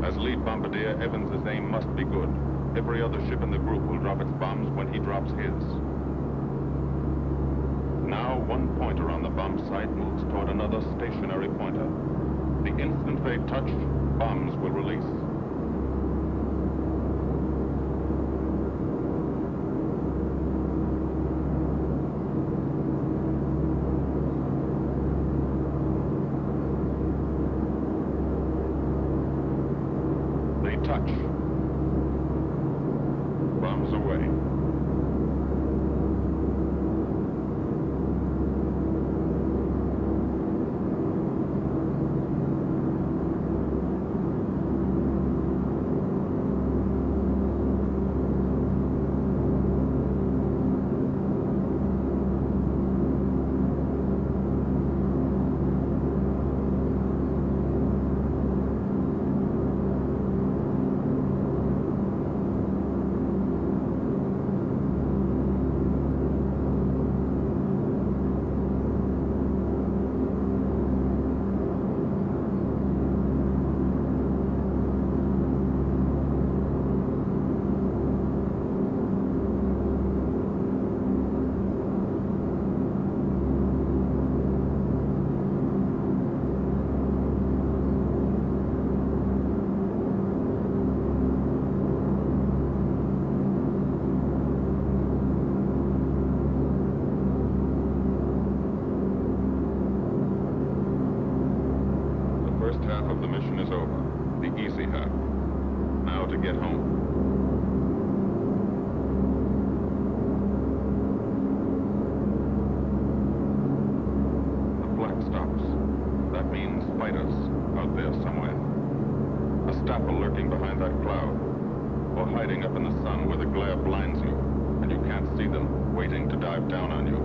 As lead bombardier, Evans' aim must be good. Every other ship in the group will drop its bombs when he drops his. Now, one pointer on the bomb site moves toward another stationary pointer. The instant they touch, bombs will release. Touch. Bombs away. that cloud, or hiding up in the sun where the glare blinds you, and you can't see them, waiting to dive down on you.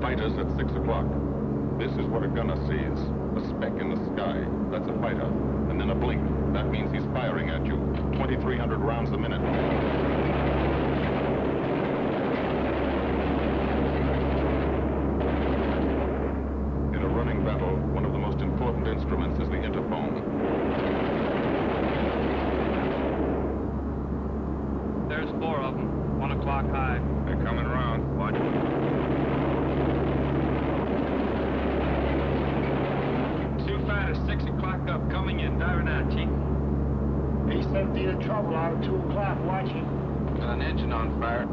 Fighters at 6 o'clock. This is what a gunner sees. A speck in the sky. That's a fighter. And then a blink. That means he's firing at you. 2,300 rounds a minute. In a running battle, one of the most important instruments is the interphone. There's 4 of them. 1 o'clock high. They're coming around. Watch. 2 fighters, 6 o'clock up, coming in, diving out, Chief. A320 trouble out at 2 o'clock, watching. Got an engine on fire.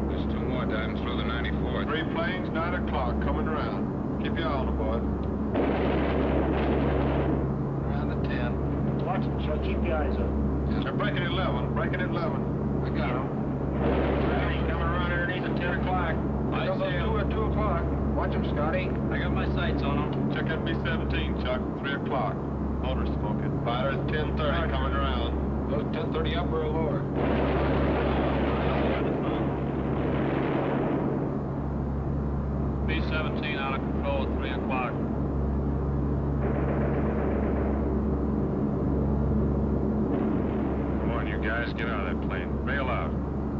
There's 2 more diving through the 94. 3 planes, 9 o'clock, coming around. Keep your eye on the board. Around the 10. Watch them, so keep your eyes up. They're breaking 11, breaking 11. I got him. Hey, coming around underneath at 10 o'clock. I They'll see 'em. do at 2 o'clock. Watch them, Scotty. I got my sights on them. Check that B-17, Chuck. 3 o'clock. Motor smoking. Fighters 10:30 coming around. Those 10:30 up or lower? B-17 out of control at 3 o'clock. Come on, you guys. Get out of that plane. Bail out.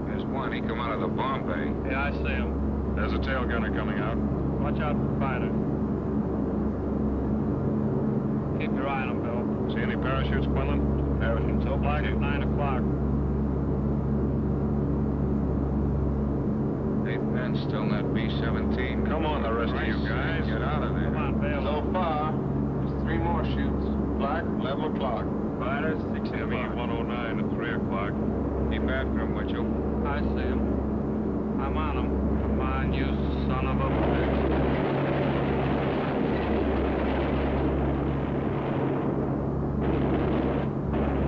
There's one. He come out of the bomb bay. Yeah, I see him. There's a tail gunner coming out. Watch out for fighters. Keep your eye on them, Bill. See any parachutes, Quinlan? Parachutes so black at 9 o'clock. 8 men still in that B-17. Come on, the rest of you guys. Get out of there. Come on, Bill. So far, there's 3 more shoots. Black, 11 o'clock. Fighters, 6 o'clock. ME-109 at 3 o'clock. Keep after him, would you? I see him. I'm on him. Come on, you son of a bitch.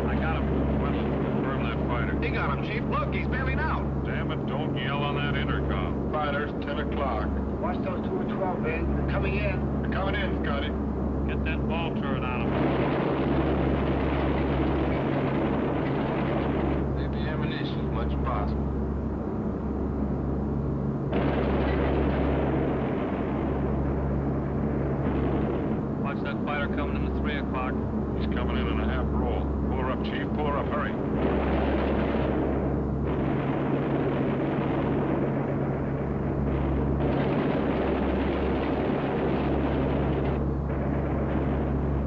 I got him. Confirm that fighter. He got him, Chief. Look, he's bailing out. Damn it, don't yell on that intercom. Fighters, 10 o'clock. Watch those 2 and 12, man. They're coming in. They're coming in, Scotty. Get that ball turret on him. Leave the ammunition as much as possible. Watch that fighter coming in at 3 o'clock. He's coming in a half roll. Pull her up, Chief. Pull her up. Hurry.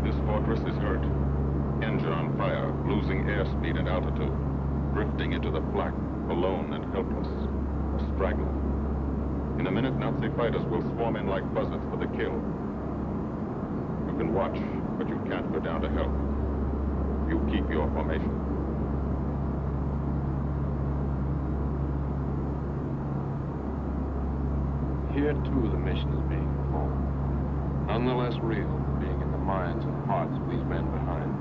This fortress is hurt. Engine on fire, losing airspeed and altitude. Drifting into the flak, alone and helpless. A straggler. In a minute, Nazi fighters will swarm in like buzzards for the kill. You can watch, but you can't go down to help. You keep your formation. Here, too, the mission is being performed. Nonetheless real, being in the minds and hearts of these men behind.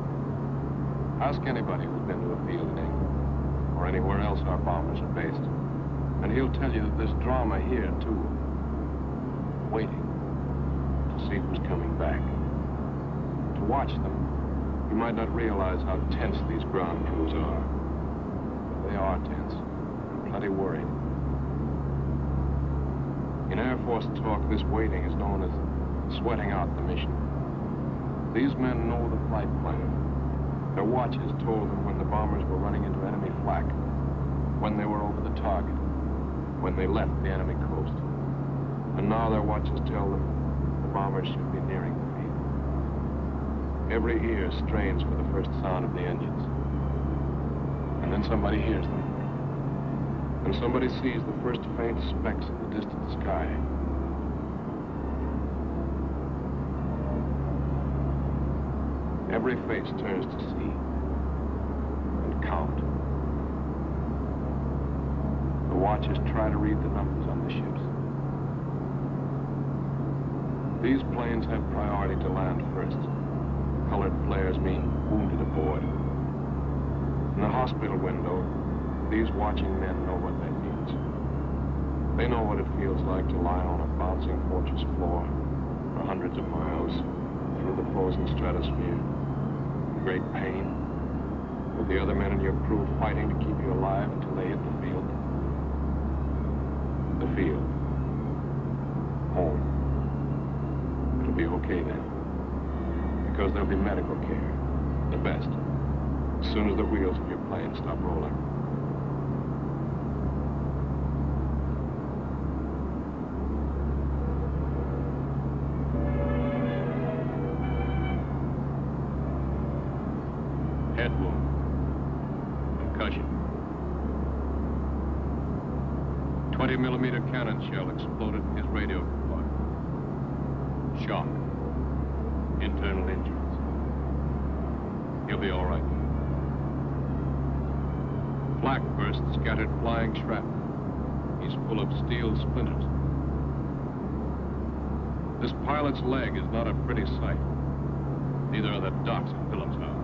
Ask anybody who's been to a field in England, or anywhere else our bombers are based, and he'll tell you that there's drama here, too. Waiting to see who's coming back. To watch them, you might not realize how tense these ground crews are. But they are tense, and plenty worried. In Air Force talk, this waiting is known as sweating out the mission. These men know the flight plan. Their watches told them when the bombers were running into enemy flak, when they were over the target, when they left the enemy coast. And now their watches tell them the bombers should be nearing the field. Every ear strains for the first sound of the engines. And then somebody hears them. And somebody sees the first faint specks in the distant sky. Every face turns to see and count. The watchers try to read the numbers on the ships. These planes have priority to land first. Colored flares mean wounded aboard. In the hospital window, these watching men know what that means. They know what it feels like to lie on a bouncing fortress floor hundreds of miles through the frozen stratosphere, in great pain, with the other men in your crew fighting to keep you alive until they hit the field. The field. Home. It'll be okay then. Because there'll be medical care. The best. As soon as the wheels of your plane stop rolling. Head wound. Concussion. 20-millimeter cannon shell exploded in his radio compartment. Shock. Internal injuries. He'll be all right. Flak burst scattered flying shrapnel. He's full of steel splinters. This pilot's leg is not a pretty sight. Neither are the docks at Phillips House.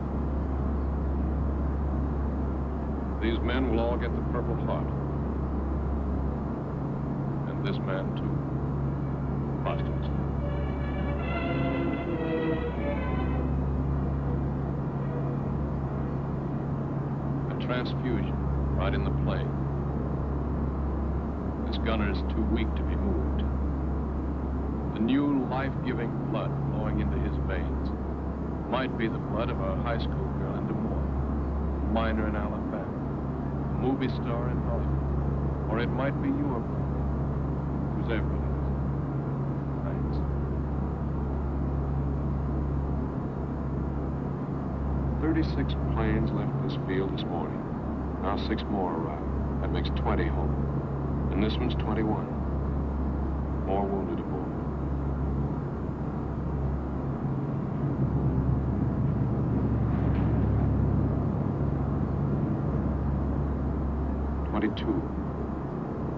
These men will all get the Purple Heart. And this man, too. Posthumously. A transfusion right in the plane. This gunner is too weak to be moved. The new life-giving blood flowing into his veins might be the blood of a high school girl in Des Moines, a miner in Alabama, a movie star in Hollywood, or it might be your blood, whoever it is. Thanks. "36 planes left this field this morning. Now 6 more arrived. That makes 20 home. And this one's 21. More wounded aboard.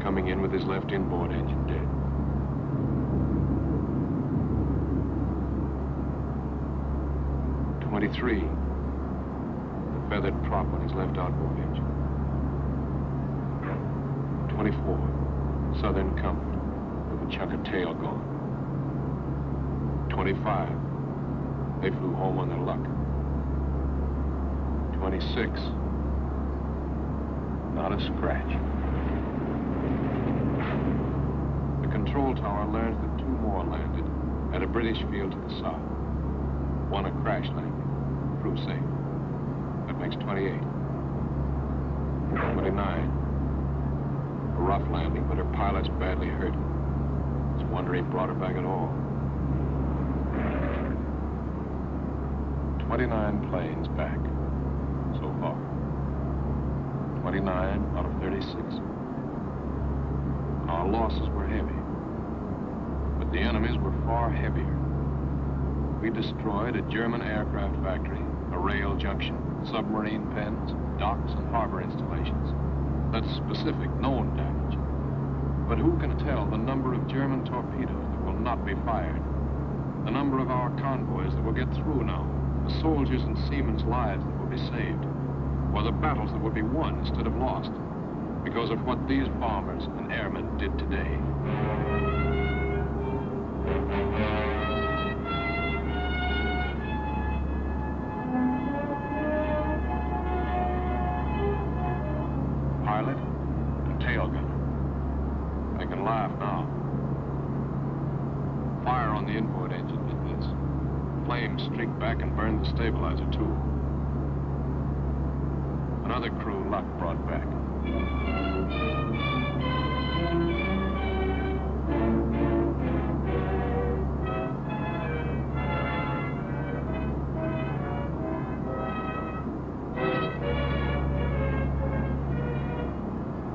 Coming in with his left inboard engine dead. "23. The feathered prop on his left outboard engine. 24. Southern Comfort with a chunk of tail gone. 25. They flew home on their luck. 26. Not a scratch. The control tower learns that 2 more landed at a British field to the south. 1 a crash landing. Crew safe. That makes 28. 29. A rough landing, but her pilot's badly hurt. It's a wonder he brought her back at all. 29 planes back so far. 29 out of 36. Our losses were heavy, but the enemy's were far heavier. We destroyed a German aircraft factory, a rail junction, submarine pens, docks, and harbor installations. That's specific, known damage. But who can tell the number of German torpedoes that will not be fired? The number of our convoys that will get through now? The soldiers and seamen's lives that will be saved? Or the battles that will be won instead of lost? Because of what these bombers and airmen did today. Pilot and tail gunner. They can laugh now. Fire on the inboard engine did this. Flames streaked back and burned the stabilizer, too. Another crew luck brought back.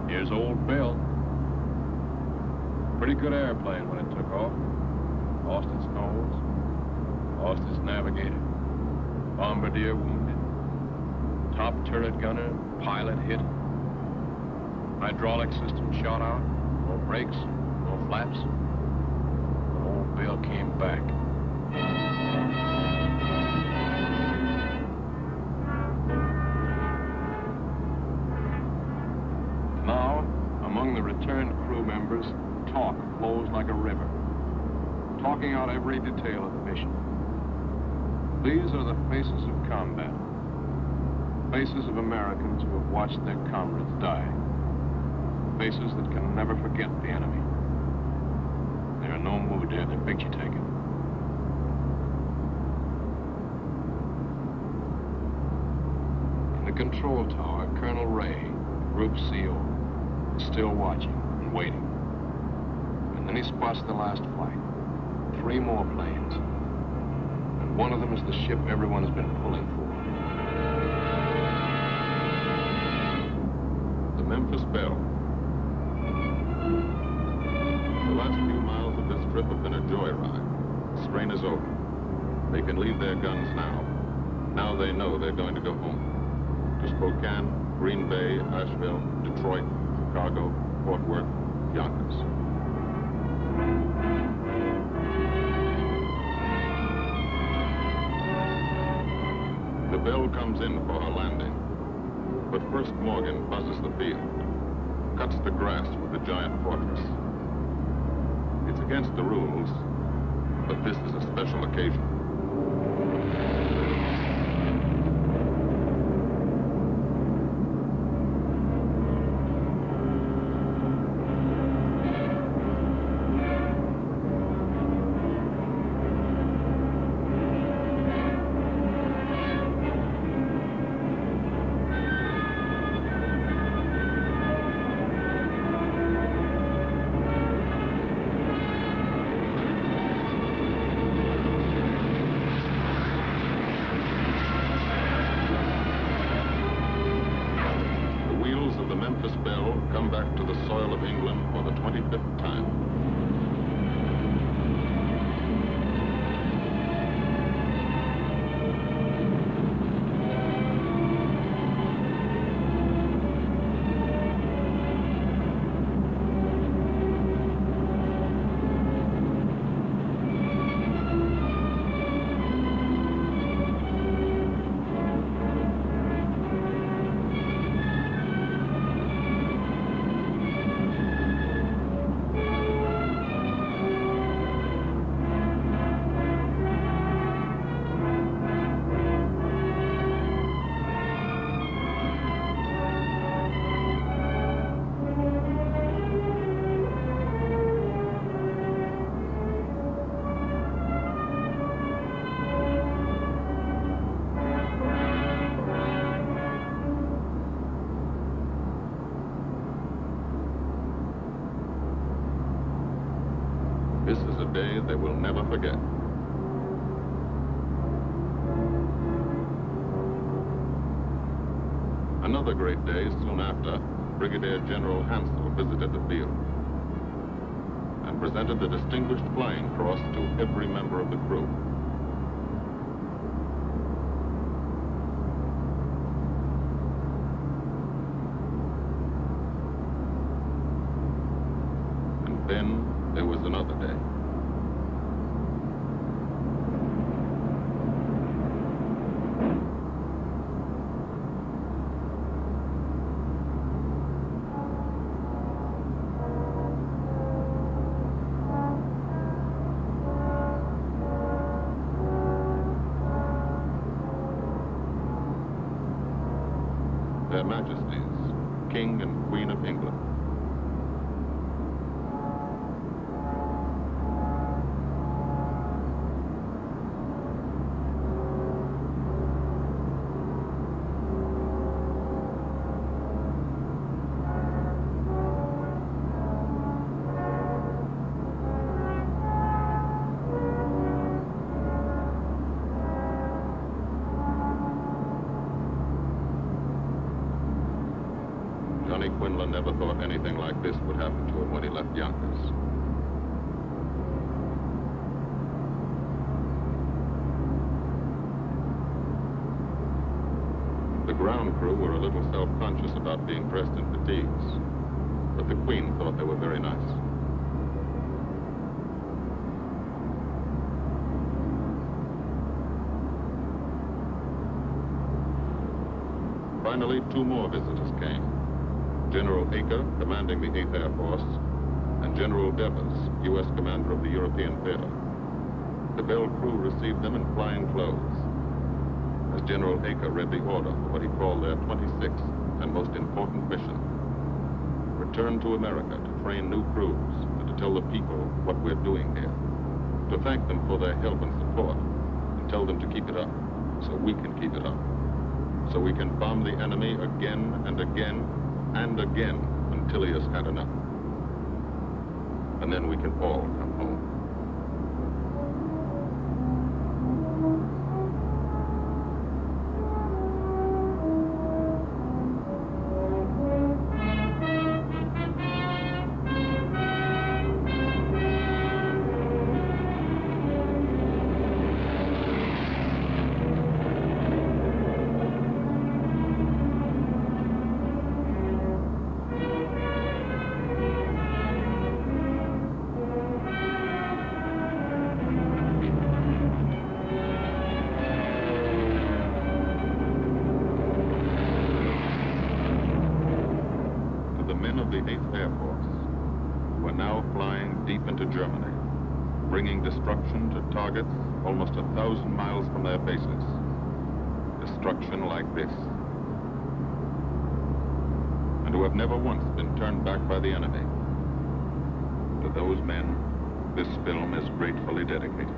Here's old Bill. Pretty good airplane when it took off. Lost its nose, lost its navigator, bombardier wounded, top turret gunner, pilot hit, hydraulic system shot out, no brakes, no flaps. But old Bill came back. Now, among the returned crew members, talk flows like a river. talking out every detail of the mission. These are the faces of combat. Faces of Americans who have watched their comrades die. Faces that can never forget the enemy. There are no movie to have their picture taken. In the control tower, Colonel Ray, Group CO, is still watching and waiting. And then he spots the last flight. 3 more planes. And one of them is the ship everyone has been pulling for. The Memphis Belle. The last few miles of this trip have been a joyride. The strain is over. They can leave their guns now. Now they know they're going to go home. To Spokane, Green Bay, Asheville, Detroit, Chicago, Fort Worth, Yonkers. The Belle comes in for her landing. But first Morgan buzzes the field, cuts the grass with the giant fortress. It's against the rules, but this is a special occasion. Come back to the soil of England for the 25th time. This is a day they will never forget. Another great day soon after, Brigadier General Hansel visited the field and presented the Distinguished Flying Cross to every member of the crew. And then there was another day. Their Majesties, King and Queen of England. Johnny Quinlan never thought anything like this would happen to him when he left Yonkers. The ground crew were a little self-conscious about being dressed in fatigues, but the Queen thought they were very nice. Finally, 2 more visitors came. General Acre, commanding the 8th Air Force, and General Devers, U.S. commander of the European Theater. The Bell crew received them in flying clothes. As General Acre read the order for what he called their 26th and most important mission, return to America to train new crews and to tell the people what we're doing here, to thank them for their help and support, and tell them to keep it up so we can keep it up, so we can bomb the enemy again and again and again until he has had enough. And then we can all come home. The 8th Air Force were now flying deep into Germany, bringing destruction to targets almost 1,000 miles from their bases. Destruction like this. And who have never once been turned back by the enemy. To those men, this film is gratefully dedicated.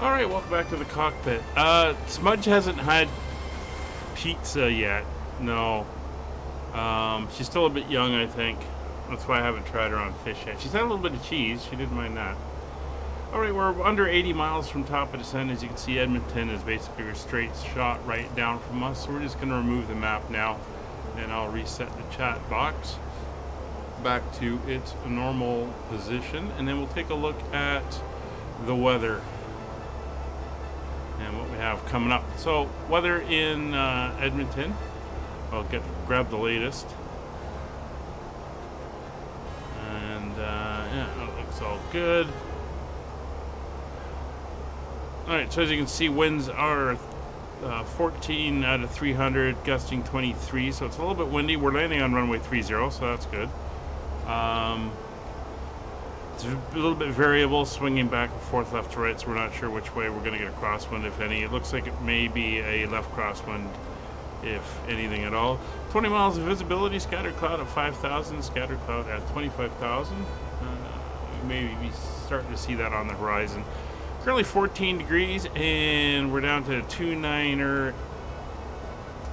Alright, welcome back to the cockpit. Smudge hasn't had pizza yet. No. She's still a bit young, I think. That's why I haven't tried her on fish yet. She's had a little bit of cheese. She didn't mind that. Alright, we're under 80 miles from top of descent. As you can see, Edmonton is basically a straight shot right down from us. So we're just going to remove the map now. And I'll reset the chat box back to its normal position. And then we'll take a look at the weather and what we have coming up. So, weather in Edmonton. I'll grab the latest. And, yeah, it looks all good. Alright, so as you can see, winds are 14 out of 300, gusting 23, so it's a little bit windy. We're landing on runway 30, so that's good. It's a little bit variable, swinging back and forth left to right, so we're not sure which way we're going to get a crosswind, if any. It looks like it may be a left crosswind, if anything at all. 20 miles of visibility, scattered cloud at 5,000, scattered cloud at 25,000. Maybe be starting to see that on the horizon. Currently 14 degrees, and we're down to 2.9er,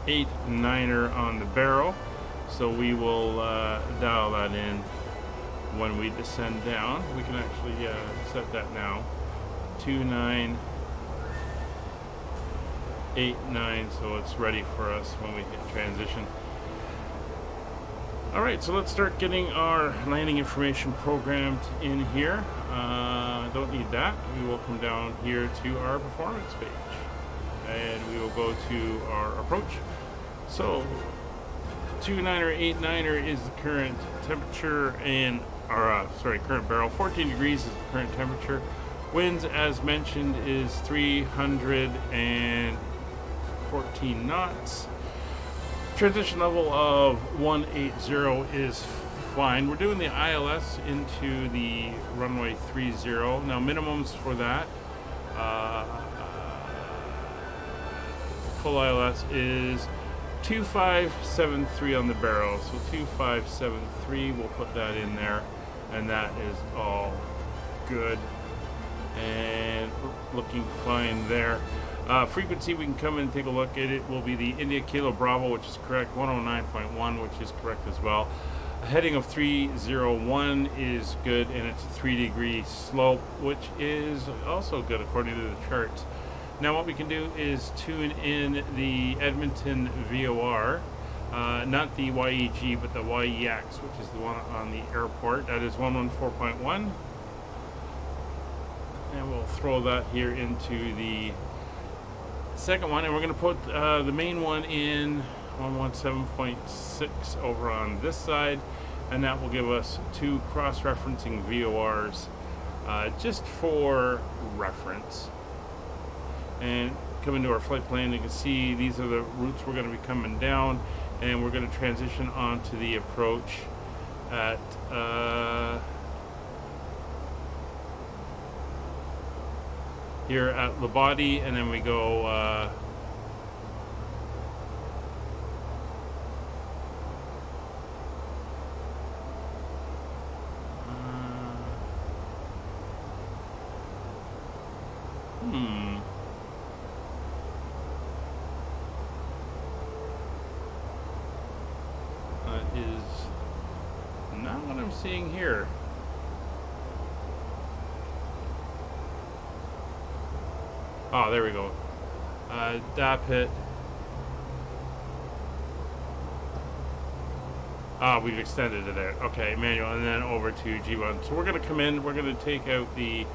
8.9er on the barrel. So we will dial that in when we descend down. We can actually set that now. 2.9, 8.9, so it's ready for us when we hit transition. Alright, so let's start getting our landing information programmed in here. Don't need that. We will come down here to our performance page. And we will go to our approach. So, 2.9er, 8.9er is the current temperature and, current barrel. 14 degrees is the current temperature. Winds, as mentioned, is 314 knots. Transition level of 180 is fine. We're doing the ILS into the runway 30. Now minimums for that, full ILS is 2573 on the barrel. So 2573, we'll put that in there, and that is all good and looking fine there. Frequency, we can come in and take a look at it. Will be the India Kilo Bravo, which is correct, 109.1, which is correct as well. A heading of 301 is good, and it's a 3-degree slope, which is also good according to the charts. Now what we can do is tune in the Edmonton VOR, not the YEG, but the YEX, which is the one on the airport. That is 114.1. And we'll throw that here into the second one, and we're going to put the main one in 117.6 over on this side, and that will give us two cross-referencing VORs just for reference. And come into our flight plan, you can see these are the routes we're going to be coming down, and we're going to transition onto the approach at here at Labadie, and then we go that is not what I'm seeing here. Oh, there we go. Dapit. We've extended it there. Okay, manual, and then over to G1. So we're going to come in. We're going to take out the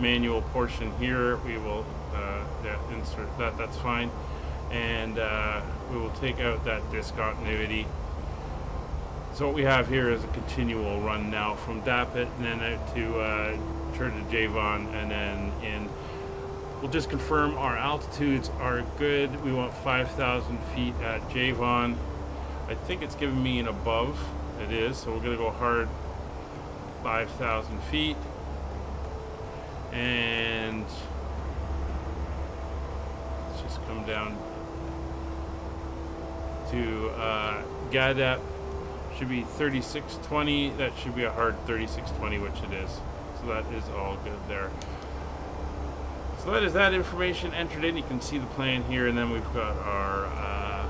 manual portion here. We will insert that. That's fine. And we will take out that discontinuity. So what we have here is a continual run now from Dapit and then out to turn to Javon, and then in. We'll just confirm our altitudes are good. We want 5,000 feet at Javon. I think it's giving me an above. It is, so we're going to go hard 5,000 feet. And let's just come down to Gadep. Should be 3620. That should be a hard 3620, which it is. So that is all good there. So that is that information entered in. You can see the plane here, and then we've got our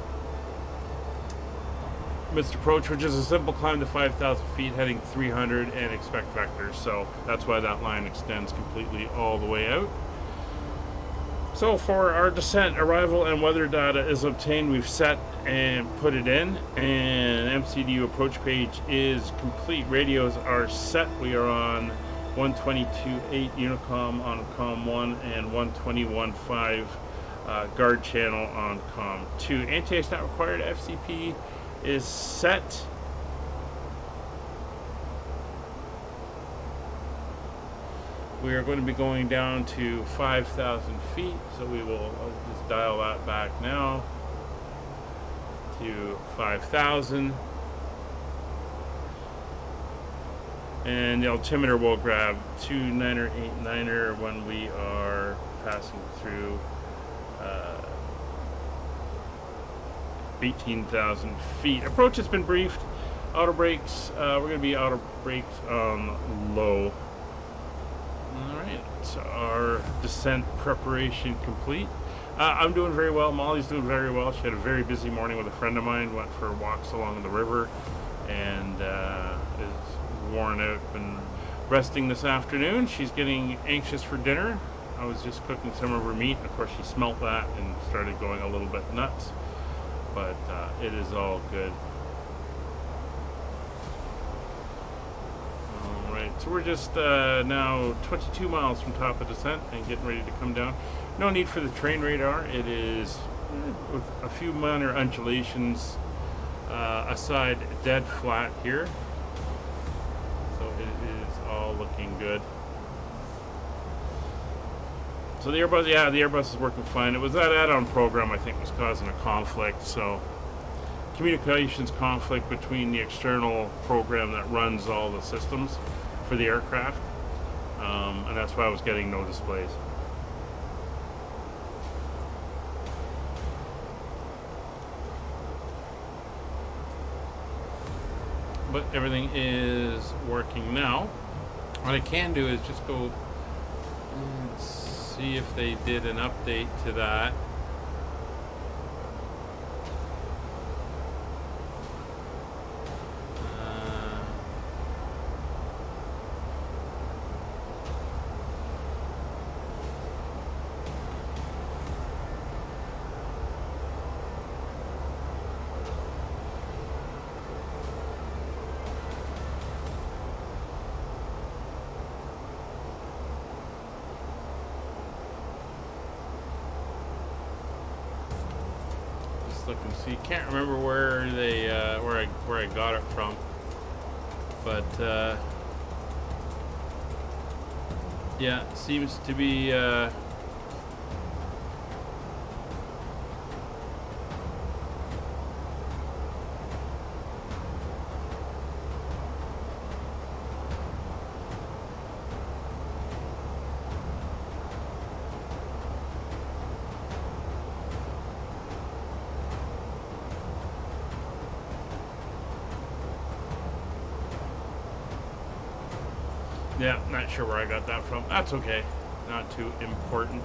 missed approach, which is a simple climb to 5,000 feet, heading 300, and expect vectors. So that's why that line extends completely all the way out. So for our descent, arrival, and weather data is obtained. We've set and put it in, and MCDU approach page is complete. Radios are set. We are on 122.8 Unicom on COM 1 and 121.5 guard channel on COM 2. Anti-ice not required. FCP is set. We are going to be going down to 5,000 feet, so we will just dial that back now to 5,000. And the altimeter will grab 2989er when we are passing through 18,000 feet. Approach has been briefed. Auto brakes, we're going to be auto brakes on low. Alright, so our descent preparation complete. I'm doing very well. Molly's doing very well. She had a very busy morning with a friend of mine. Went for walks along the river and is worn out and resting this afternoon. She's getting anxious for dinner. I was just cooking some of her meat. Of course, she smelt that and started going a little bit nuts. But it is all good. So we're just now 22 miles from top of descent and getting ready to come down. No need for the train radar. It is with a few minor undulations aside, dead flat here. So it is all looking good. So the Airbus, yeah, the Airbus is working fine. It was that add-on program I think was causing a conflict. So communications conflict between the external program that runs all the systems for the aircraft, and that's why I was getting no displays. But everything is working now. What I can do is just go and see if they did an update to that. Look and see. Can't remember where they where I got it from, but yeah, seems to be yeah, not sure where I got that from. That's okay. Not too important.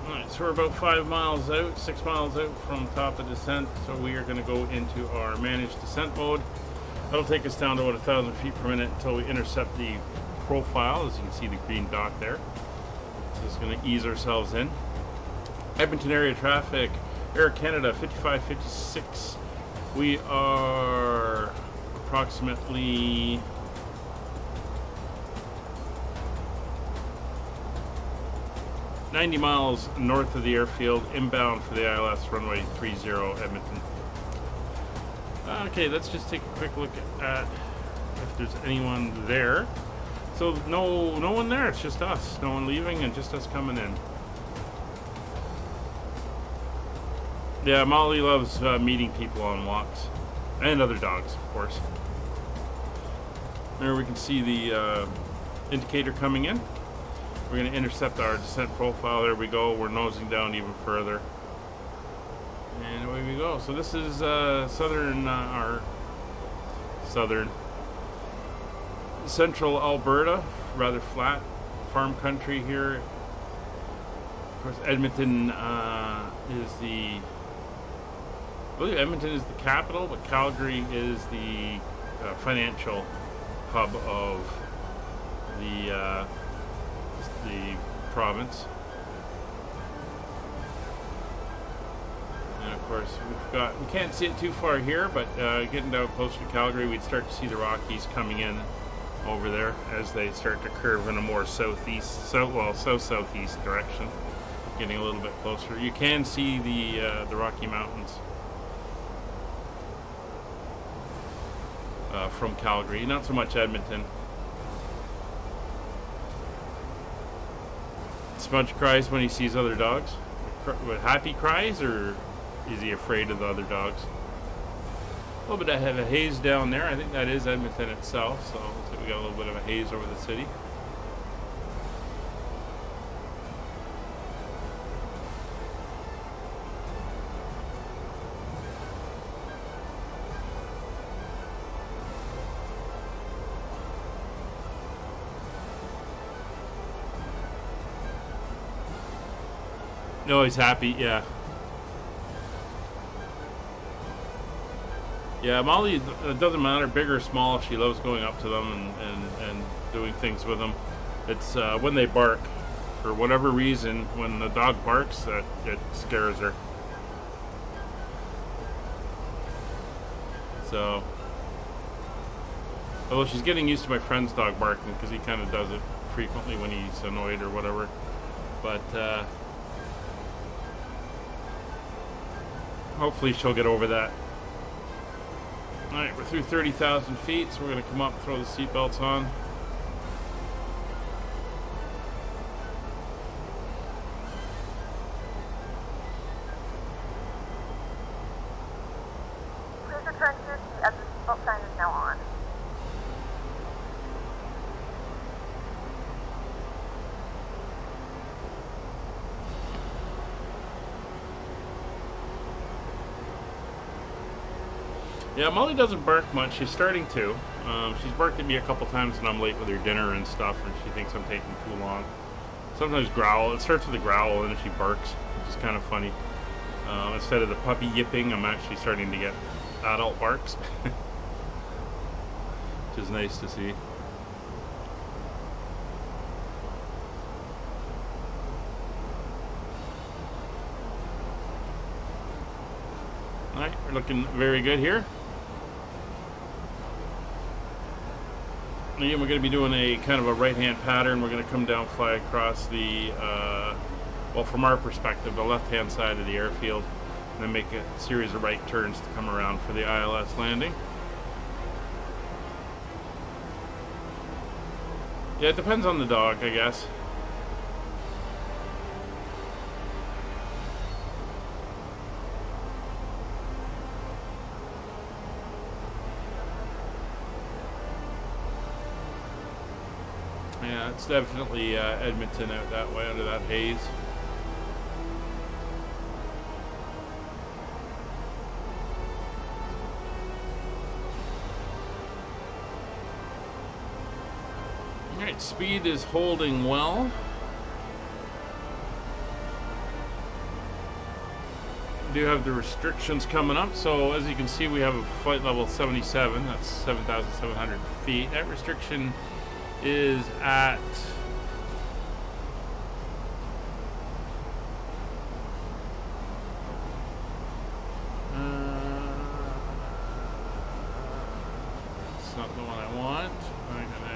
Alright, so we're about 5 miles out, 6 miles out from top of descent. So we are going to go into our managed descent mode. That'll take us down to about 1,000 feet per minute until we intercept the profile. As you can see, the green dot there. So just going to ease ourselves in. Edmonton area traffic, Air Canada 5556. We are approximately 90 miles north of the airfield, inbound for the ILS runway 30 Edmonton. Okay, let's just take a quick look at if there's anyone there. So no one there, it's just us. No one leaving and just us coming in. Yeah, Molly loves meeting people on walks. And other dogs, of course. There we can see the indicator coming in. We're going to intercept our descent profile. There we go. We're nosing down even further. And away we go. So this is central Alberta. Rather flat farm country here. Of course, Edmonton is the... I believe Edmonton is the capital, but Calgary is the financial hub of the province. And of course, we can't see it too far here, but getting down closer to Calgary, we'd start to see the Rockies coming in over there as they start to curve in a more southeast direction, getting a little bit closer. You can see the Rocky Mountains from Calgary, not so much Edmonton. Smudge cries when he sees other dogs. What, happy cries, or is he afraid of the other dogs? A little bit of a haze down there. I think that is Edmonton itself, so looks like we got a little bit of a haze over the city. No, he's happy, yeah. Yeah, Molly, it doesn't matter, big or small, she loves going up to them and doing things with them. It's when they bark, for whatever reason, when the dog barks, it scares her. So, although she's getting used to my friend's dog barking, because he kind of does it frequently when he's annoyed or whatever. But, hopefully she'll get over that. Alright, we're through 30,000 feet, so we're going to come up, throw the seatbelts on. Please return to your seat as the seatbelt sign is now on. Yeah, Molly doesn't bark much. She's starting to. She's barked at me a couple times when I'm late with her dinner and stuff, and she thinks I'm taking too long. Sometimes growl. It starts with a growl, and then she barks, which is kind of funny. Instead of the puppy yipping, I'm actually starting to get adult barks, which is nice to see. Alright, we're looking very good here. Again, we're going to be doing a kind of a right-hand pattern. We're going to come down, fly across the, well, from our perspective, the left-hand side of the airfield, and then make a series of right turns to come around for the ILS landing. Yeah, it depends on the dog, I guess. Yeah, it's definitely Edmonton out that way under that haze. Alright, speed is holding well. We do have the restrictions coming up, so as you can see we have a flight level 77, that's 7,700 feet. That restriction is at it's not the one I want. I'm gonna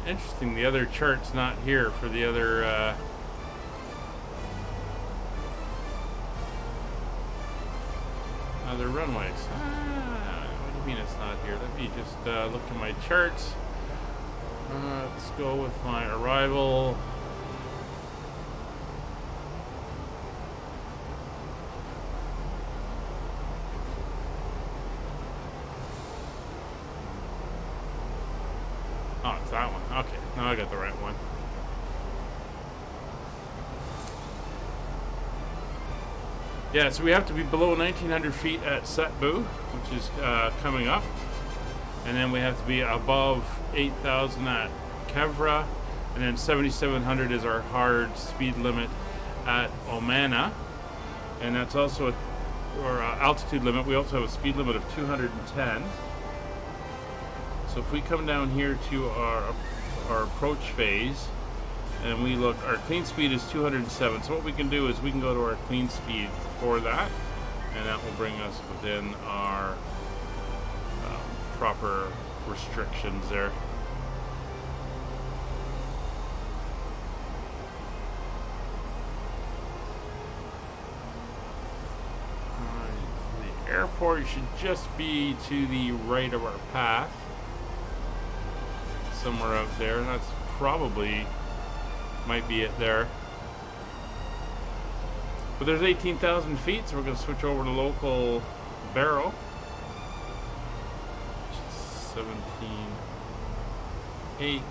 interesting, the other chart's not here for the other other runways. What do you mean it's not here? Let me just look at my charts. Let's go with my arrival. Oh, it's that one. Okay, now I got the right one. Yeah, so we have to be below 1,900 feet at Setbu, which is coming up. And then we have to be above 8,000 at Kevra. And then 7,700 is our hard speed limit at Omana. And that's also our altitude limit. We also have a speed limit of 210. So if we come down here to our approach phase, and we look, our clean speed is 207. So what we can do is we can go to our clean speed for that, and that will bring us within our proper restrictions there. The airport should just be to the right of our path, somewhere out there. That's probably might be it there. But there's 18,000 feet, so we're going to switch over to local Barrow. 17.8.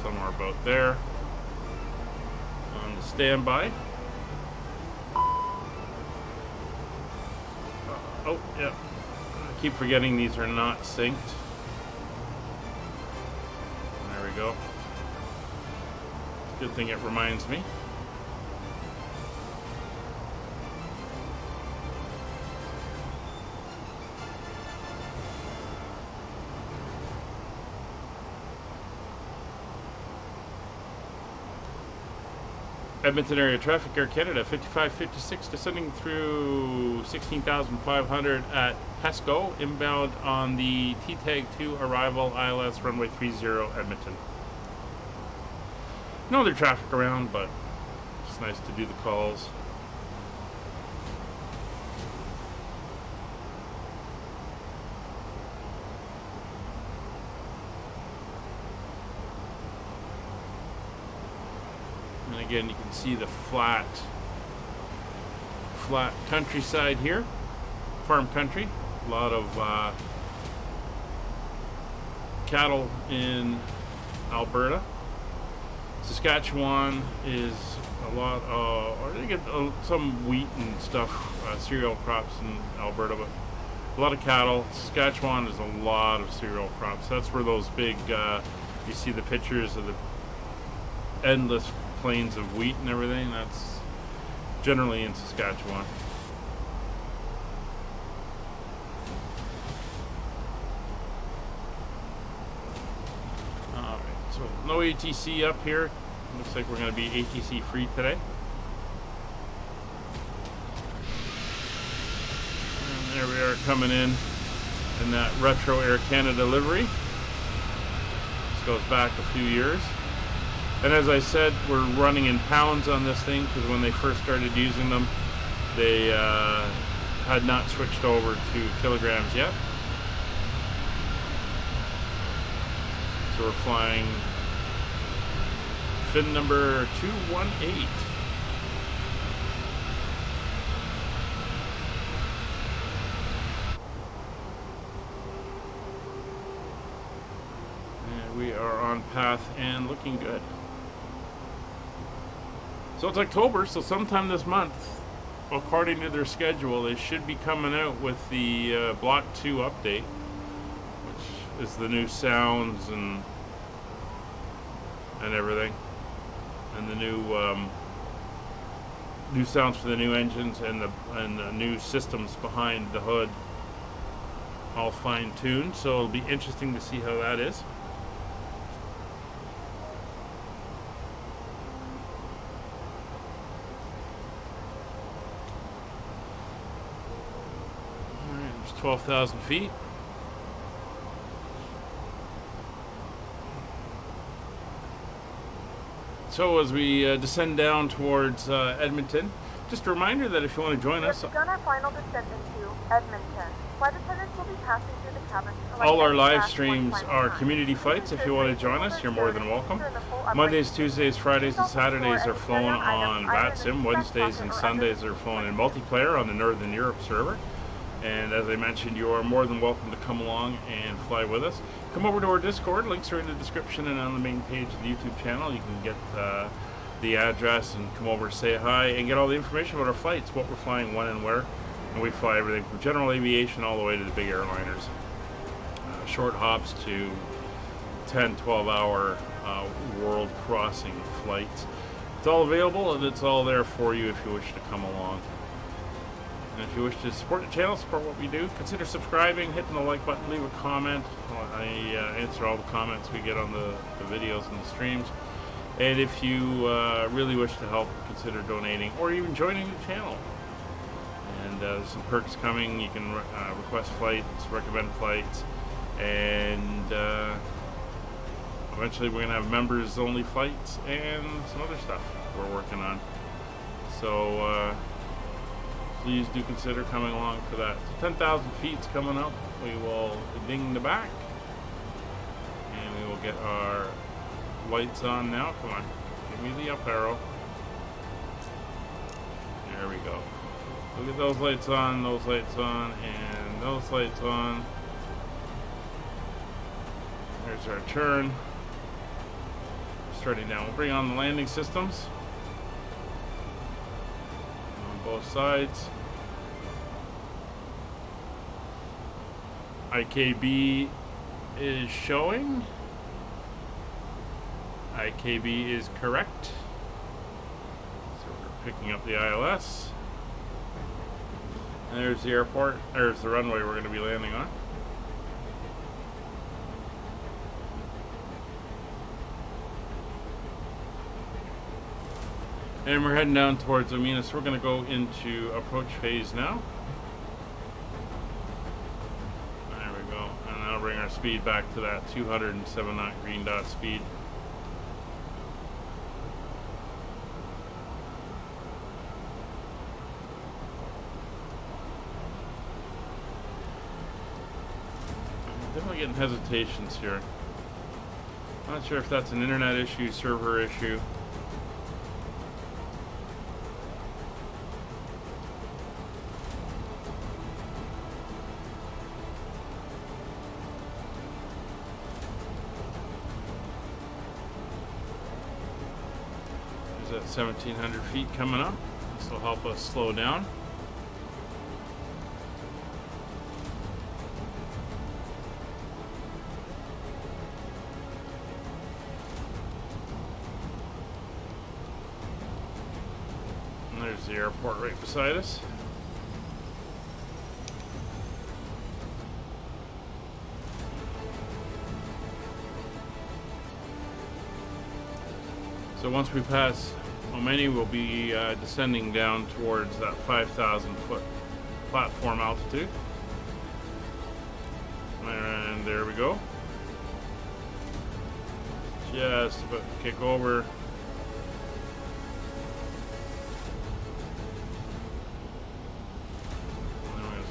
Somewhere about there. On the standby. Oh, yeah. I keep forgetting these are not synced. There we go. Good thing it reminds me. Edmonton area traffic, Air Canada 5556 descending through 16,500 at Pesco, inbound on the T-Tag 2 arrival ILS runway 30 Edmonton. No other traffic around, but it's nice to do the calls. And again, you can see the flat countryside here, farm country. A lot of cattle in Alberta. Saskatchewan is a lot, or they get some wheat and stuff, cereal crops in Alberta, but a lot of cattle. Saskatchewan is a lot of cereal crops. That's where those big, you see the pictures of the endless plains of wheat and everything. That's generally in Saskatchewan. Alright, so no ATC up here. Looks like we're going to be ATC free today. And there we are coming in that retro Air Canada livery. This goes back a few years. And as I said, we're running in pounds on this thing because when they first started using them, they had not switched over to kilograms yet. So we're flying fin number 218. And we are on path and looking good. So it's October, so sometime this month, according to their schedule, they should be coming out with the Block 2 update, which is the new sounds and everything, and the new sounds for the new engines and the new systems behind the hood, all fine-tuned. So it'll be interesting to see how that is. All right, there's 12,000 feet. So as we descend down towards Edmonton, just a reminder that if you want to join us, begun our final descent into Edmonton. Flight attendants will be passing through the cabin. All our live streams are community flights. If you want to join us, you're more than welcome. Mondays, Tuesdays, Fridays, and Saturdays are flown on VATSIM. Wednesdays and Sundays are flown in multiplayer on the Northern Europe server. And as I mentioned, you are more than welcome to come along and fly with us. Come over to our Discord. Links are in the description and on the main page of the YouTube channel. You can get the address and come over, say hi, and get all the information about our flights, what we're flying, when and where. And we fly everything from general aviation all the way to the big airliners. Short hops to 10, 12-hour world crossing flights. It's all available and it's all there for you if you wish to come along. And if you wish to support the channel, support what we do, consider subscribing, hitting the like button, leave a comment. I answer all the comments we get on the videos and the streams. And if you really wish to help, consider donating or even joining the channel. And there's some perks coming. You can request flights, recommend flights, and eventually we're going to have members only flights and some other stuff we're working on. So please do consider coming along for that. So 10,000 feet's coming up. We will ding the back and we will get our lights on now. Come on, give me the up arrow. There we go. Look at those lights on, and those lights on. There's our turn. Starting down. We'll bring on the landing systems on both sides. IKB is showing. IKB is correct. So we're picking up the ILS. And there's the airport. There's the runway we're going to be landing on. And we're heading down towards Omina, so we're going to go into approach phase now. There we go. And that'll bring our speed back to that 207 knot green dot speed. Definitely getting hesitations here. Not sure if that's an internet issue, server issue. There's that 1,700 feet coming up. This will help us slow down. There's the airport right beside us. So once we pass Omini, we'll be descending down towards that 5,000 foot platform altitude. And there we go. Just about to kick over.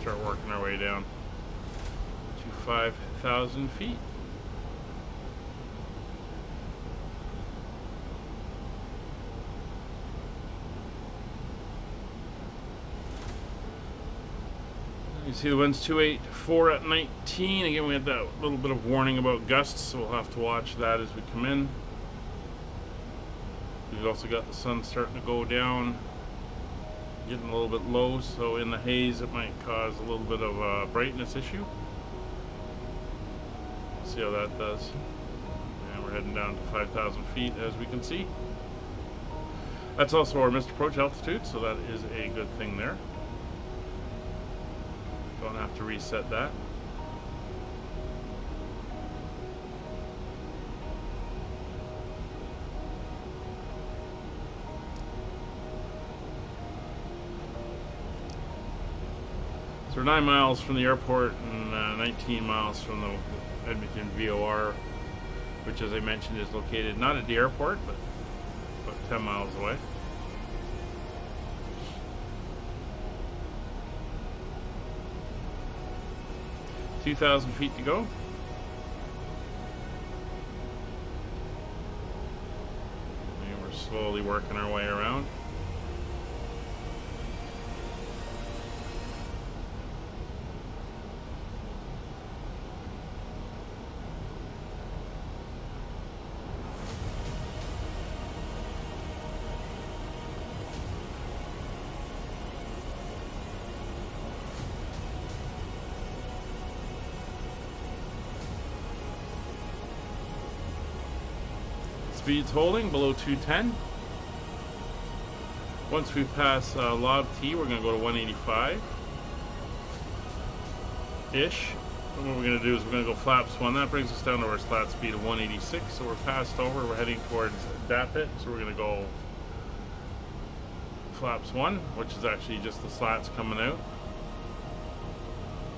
Start working our way down to 5,000 feet. You see the wind's 284 at 19. Again, we had that little bit of warning about gusts, so we'll have to watch that as we come in. We've also got the sun starting to go down, getting a little bit low, so in the haze it might cause a little bit of a brightness issue. We'll see how that does. And we're heading down to 5,000 feet, as we can see. That's also our missed approach altitude, so that is a good thing there. Don't have to reset that. So we're 9 miles from the airport and 19 miles from the Edmonton VOR, which, as I mentioned, is located not at the airport, but about 10 miles away. Two 2,000 feet to go. And we're slowly working our way around. speeds holding below 210. Once we pass Lob T, we're going to go to 185-ish. And what we're going to do is we're going to go flaps 1. That brings us down to our slat speed of 186. So we're passed over. We're heading towards Dapit. So we're going to go flaps 1, which is actually just the slats coming out.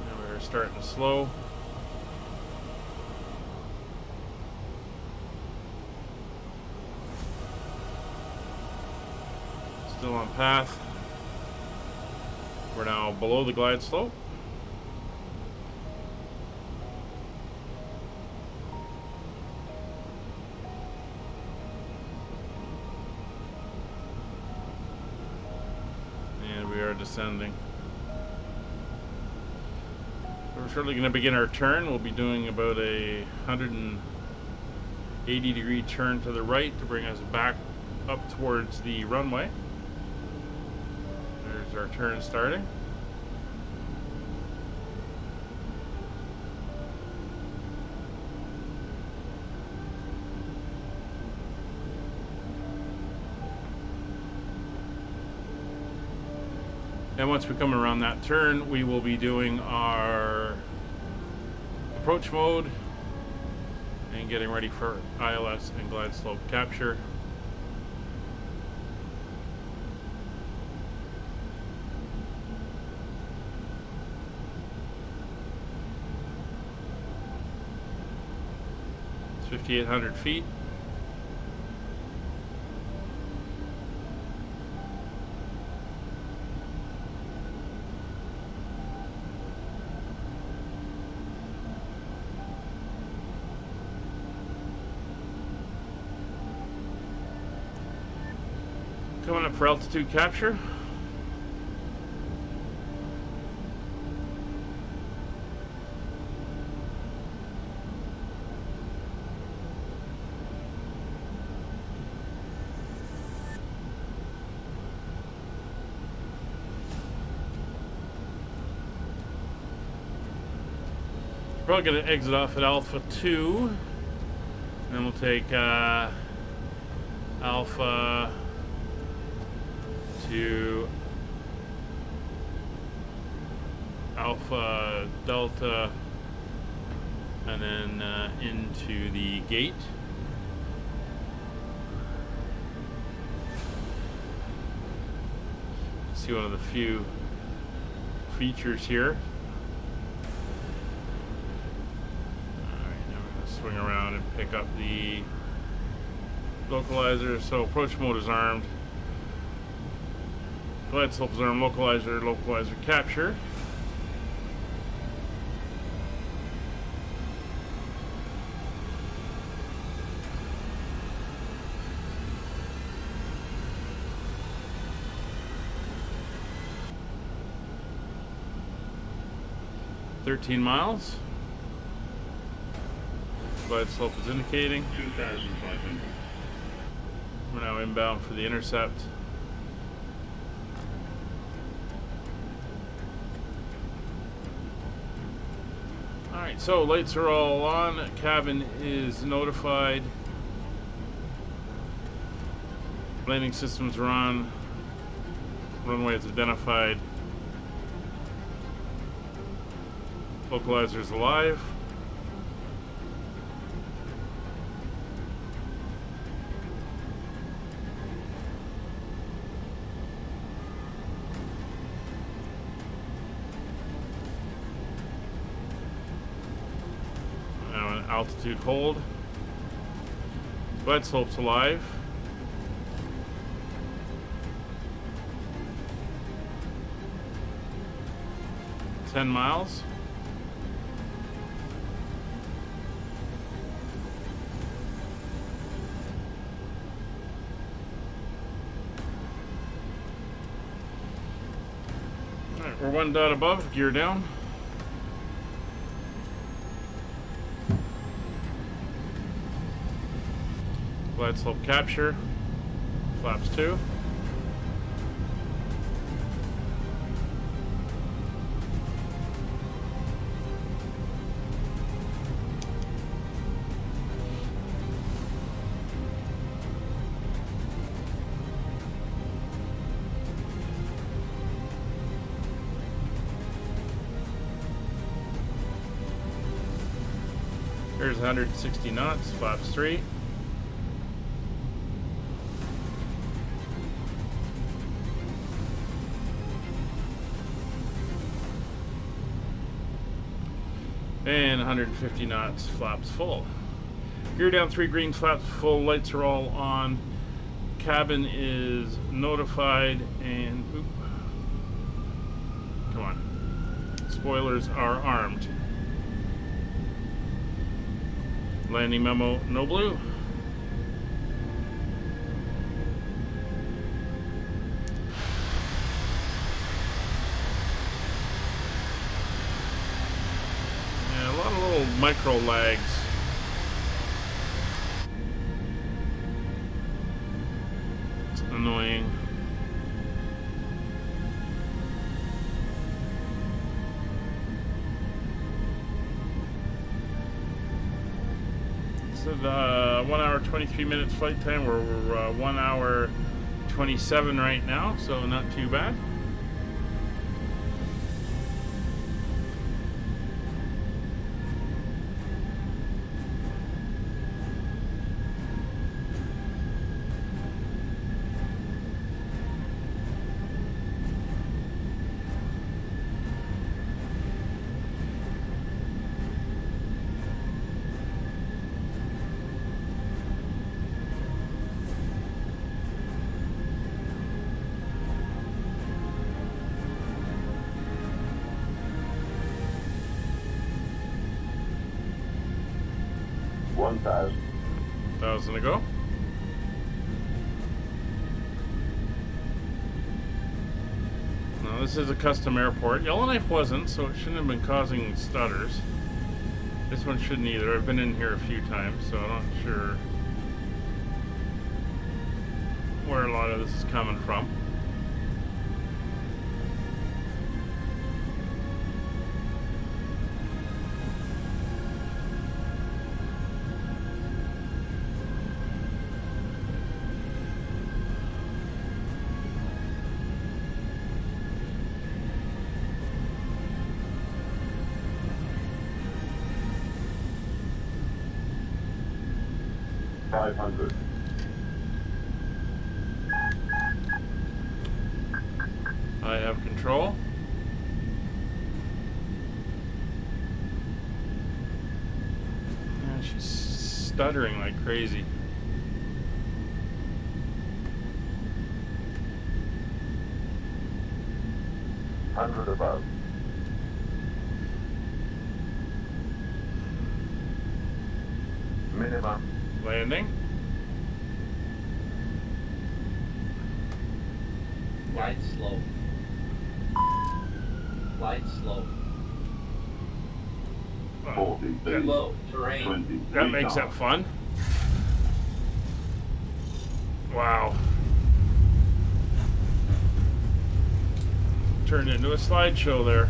And we're starting to slow. Still on path. We're now below the glide slope. And we are descending. We're shortly going to begin our turn. We'll be doing about a 180-degree turn to the right to bring us back up towards the runway. There's our turn starting. And once we come around that turn, we will be doing our approach mode and getting ready for ILS and glide slope capture. It's 5,800 feet. Coming up for altitude capture. Probably going to exit off at Alpha 2. And then we'll take Alpha to Alpha Delta and then into the gate. See one of the few features here. Alright, now we're going to swing around and pick up the localizer. So approach mode is armed. Glide slope is armed. Localizer capture. $13 miles. Glide slope is indicating. 2,500. We're now inbound for the intercept. Alright, so lights are all on. Cabin is notified. Landing systems are on. Runway is identified. Localizer is alive. Now an altitude hold. Glide slope's alive. $10 miles. We're 1 dot above, gear down. Glide slope capture, flaps 2. There's 160 knots, flaps 3. And 150 knots, flaps full. Gear down 3 green, flaps full, lights are all on. Cabin is notified, and oop, come on. Spoilers are armed. Landing memo, no blue. Yeah, a lot of little micro lags. It's annoying. So the 1 hour 23 minutes flight time. We're 1 hour 27 right now, so not too bad. $1,000 to go. Now this is a custom airport. Yellowknife wasn't, so it shouldn't have been causing stutters. This one shouldn't either. I've been in here a few times, so I'm not sure where a lot of this is coming from. $500. I have control. Yeah, she's stuttering like crazy. $100 above. Minimum. Landing. Light slow. Light slow. 40. Too low. Terrain. 20. That makes that fun. Wow. Turned into a slideshow there.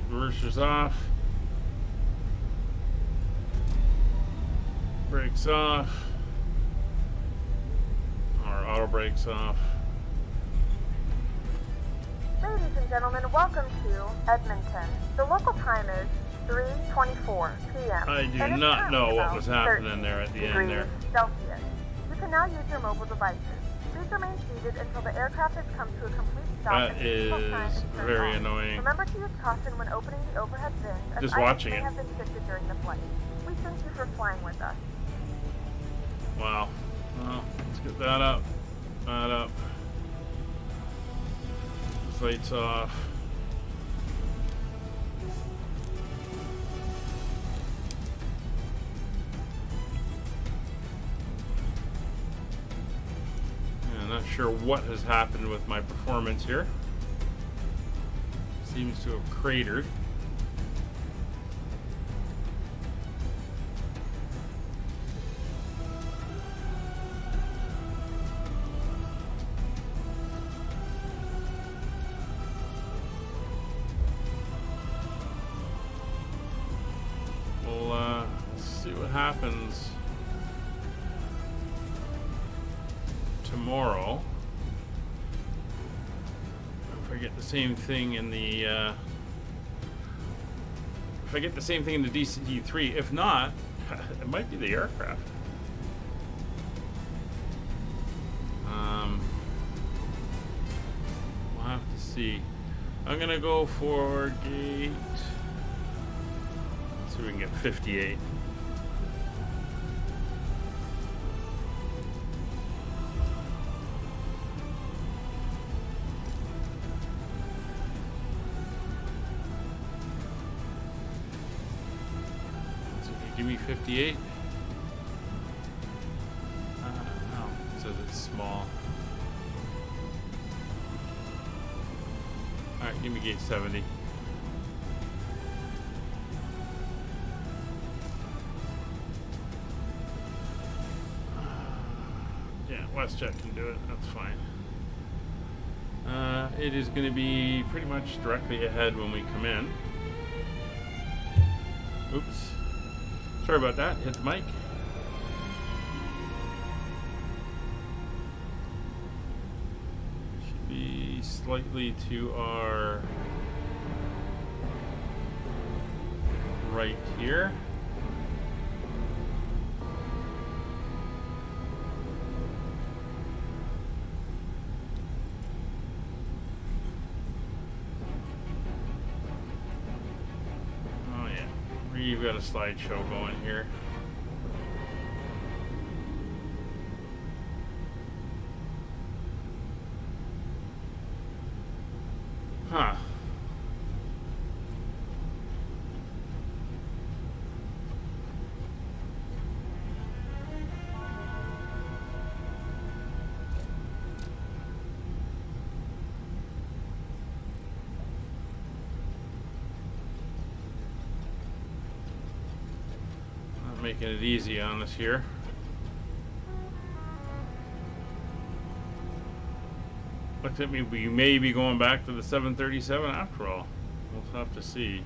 Reverser's off. Brakes off. Our auto brakes off. Ladies and gentlemen, welcome to Edmonton. The local time is 3:24 p.m. I do and it's not currently know what about was happening 13 there at the end degrees there. Celsius. You can now use your mobile devices. Please remain seated until the aircraft has come to a complete stop. That and the seatbelt sign is turned very off. annoying. Remember to use caution when opening the overhead bins, as Just items watching may it. have been shifted during the flight. We thank you for flying with us. Wow. Well, let's get that up. That up. This light's off. Yeah, not sure what has happened with my performance here. Seems to have cratered. happens tomorrow. If I get the same thing in the DC-3. If not, it might be the aircraft. We'll have to see. I'm gonna go for gate. Let's see if we can get 58. Give me 58. No, it says it's small. Alright, give me gate 70. Yeah, WestJet can do it. That's fine. It is going to be pretty much directly ahead when we come in. Oops. Sorry about that. Hit the mic. Should be slightly to our right here. You've got a slideshow going here. Huh. Making it easy on us here. Looks at me, we may be going back to the 737 after all. We'll have to see.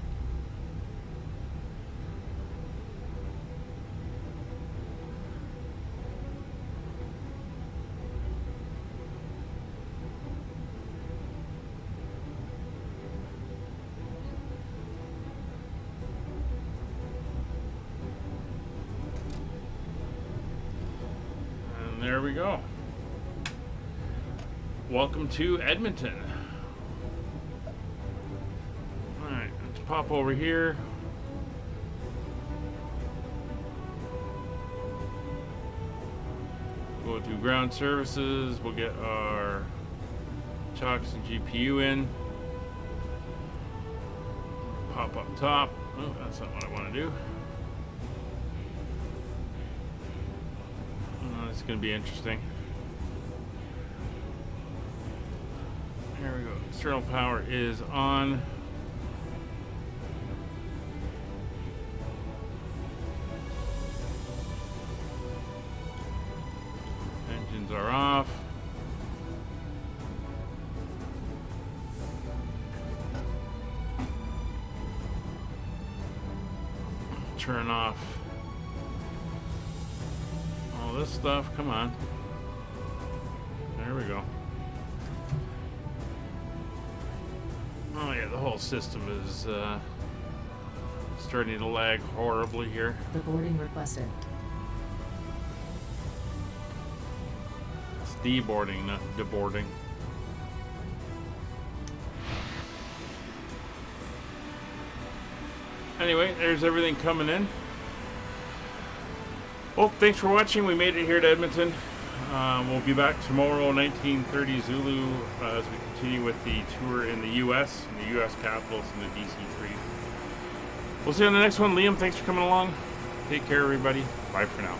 There we go. Welcome to Edmonton. Alright, let's pop over here. We'll do ground services. We'll get our chocks and GPU in. Pop up top. Oh, that's not what I want to do. It's going to be interesting. There we go. External power is on. Engines are off. Turn off this stuff. Come on. There we go. Oh yeah, the whole system is starting to lag horribly here. The boarding requested. It's deboarding, not deboarding. Anyway, there's everything coming in. Well, thanks for watching. We made it here to Edmonton. We'll be back tomorrow, 1930 Zulu, as we continue with the tour in the U.S., in the U.S. Capitals, and the DC-3. We'll see you on the next one. Liam, thanks for coming along. Take care, everybody. Bye for now.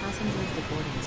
Passengers, the boarding is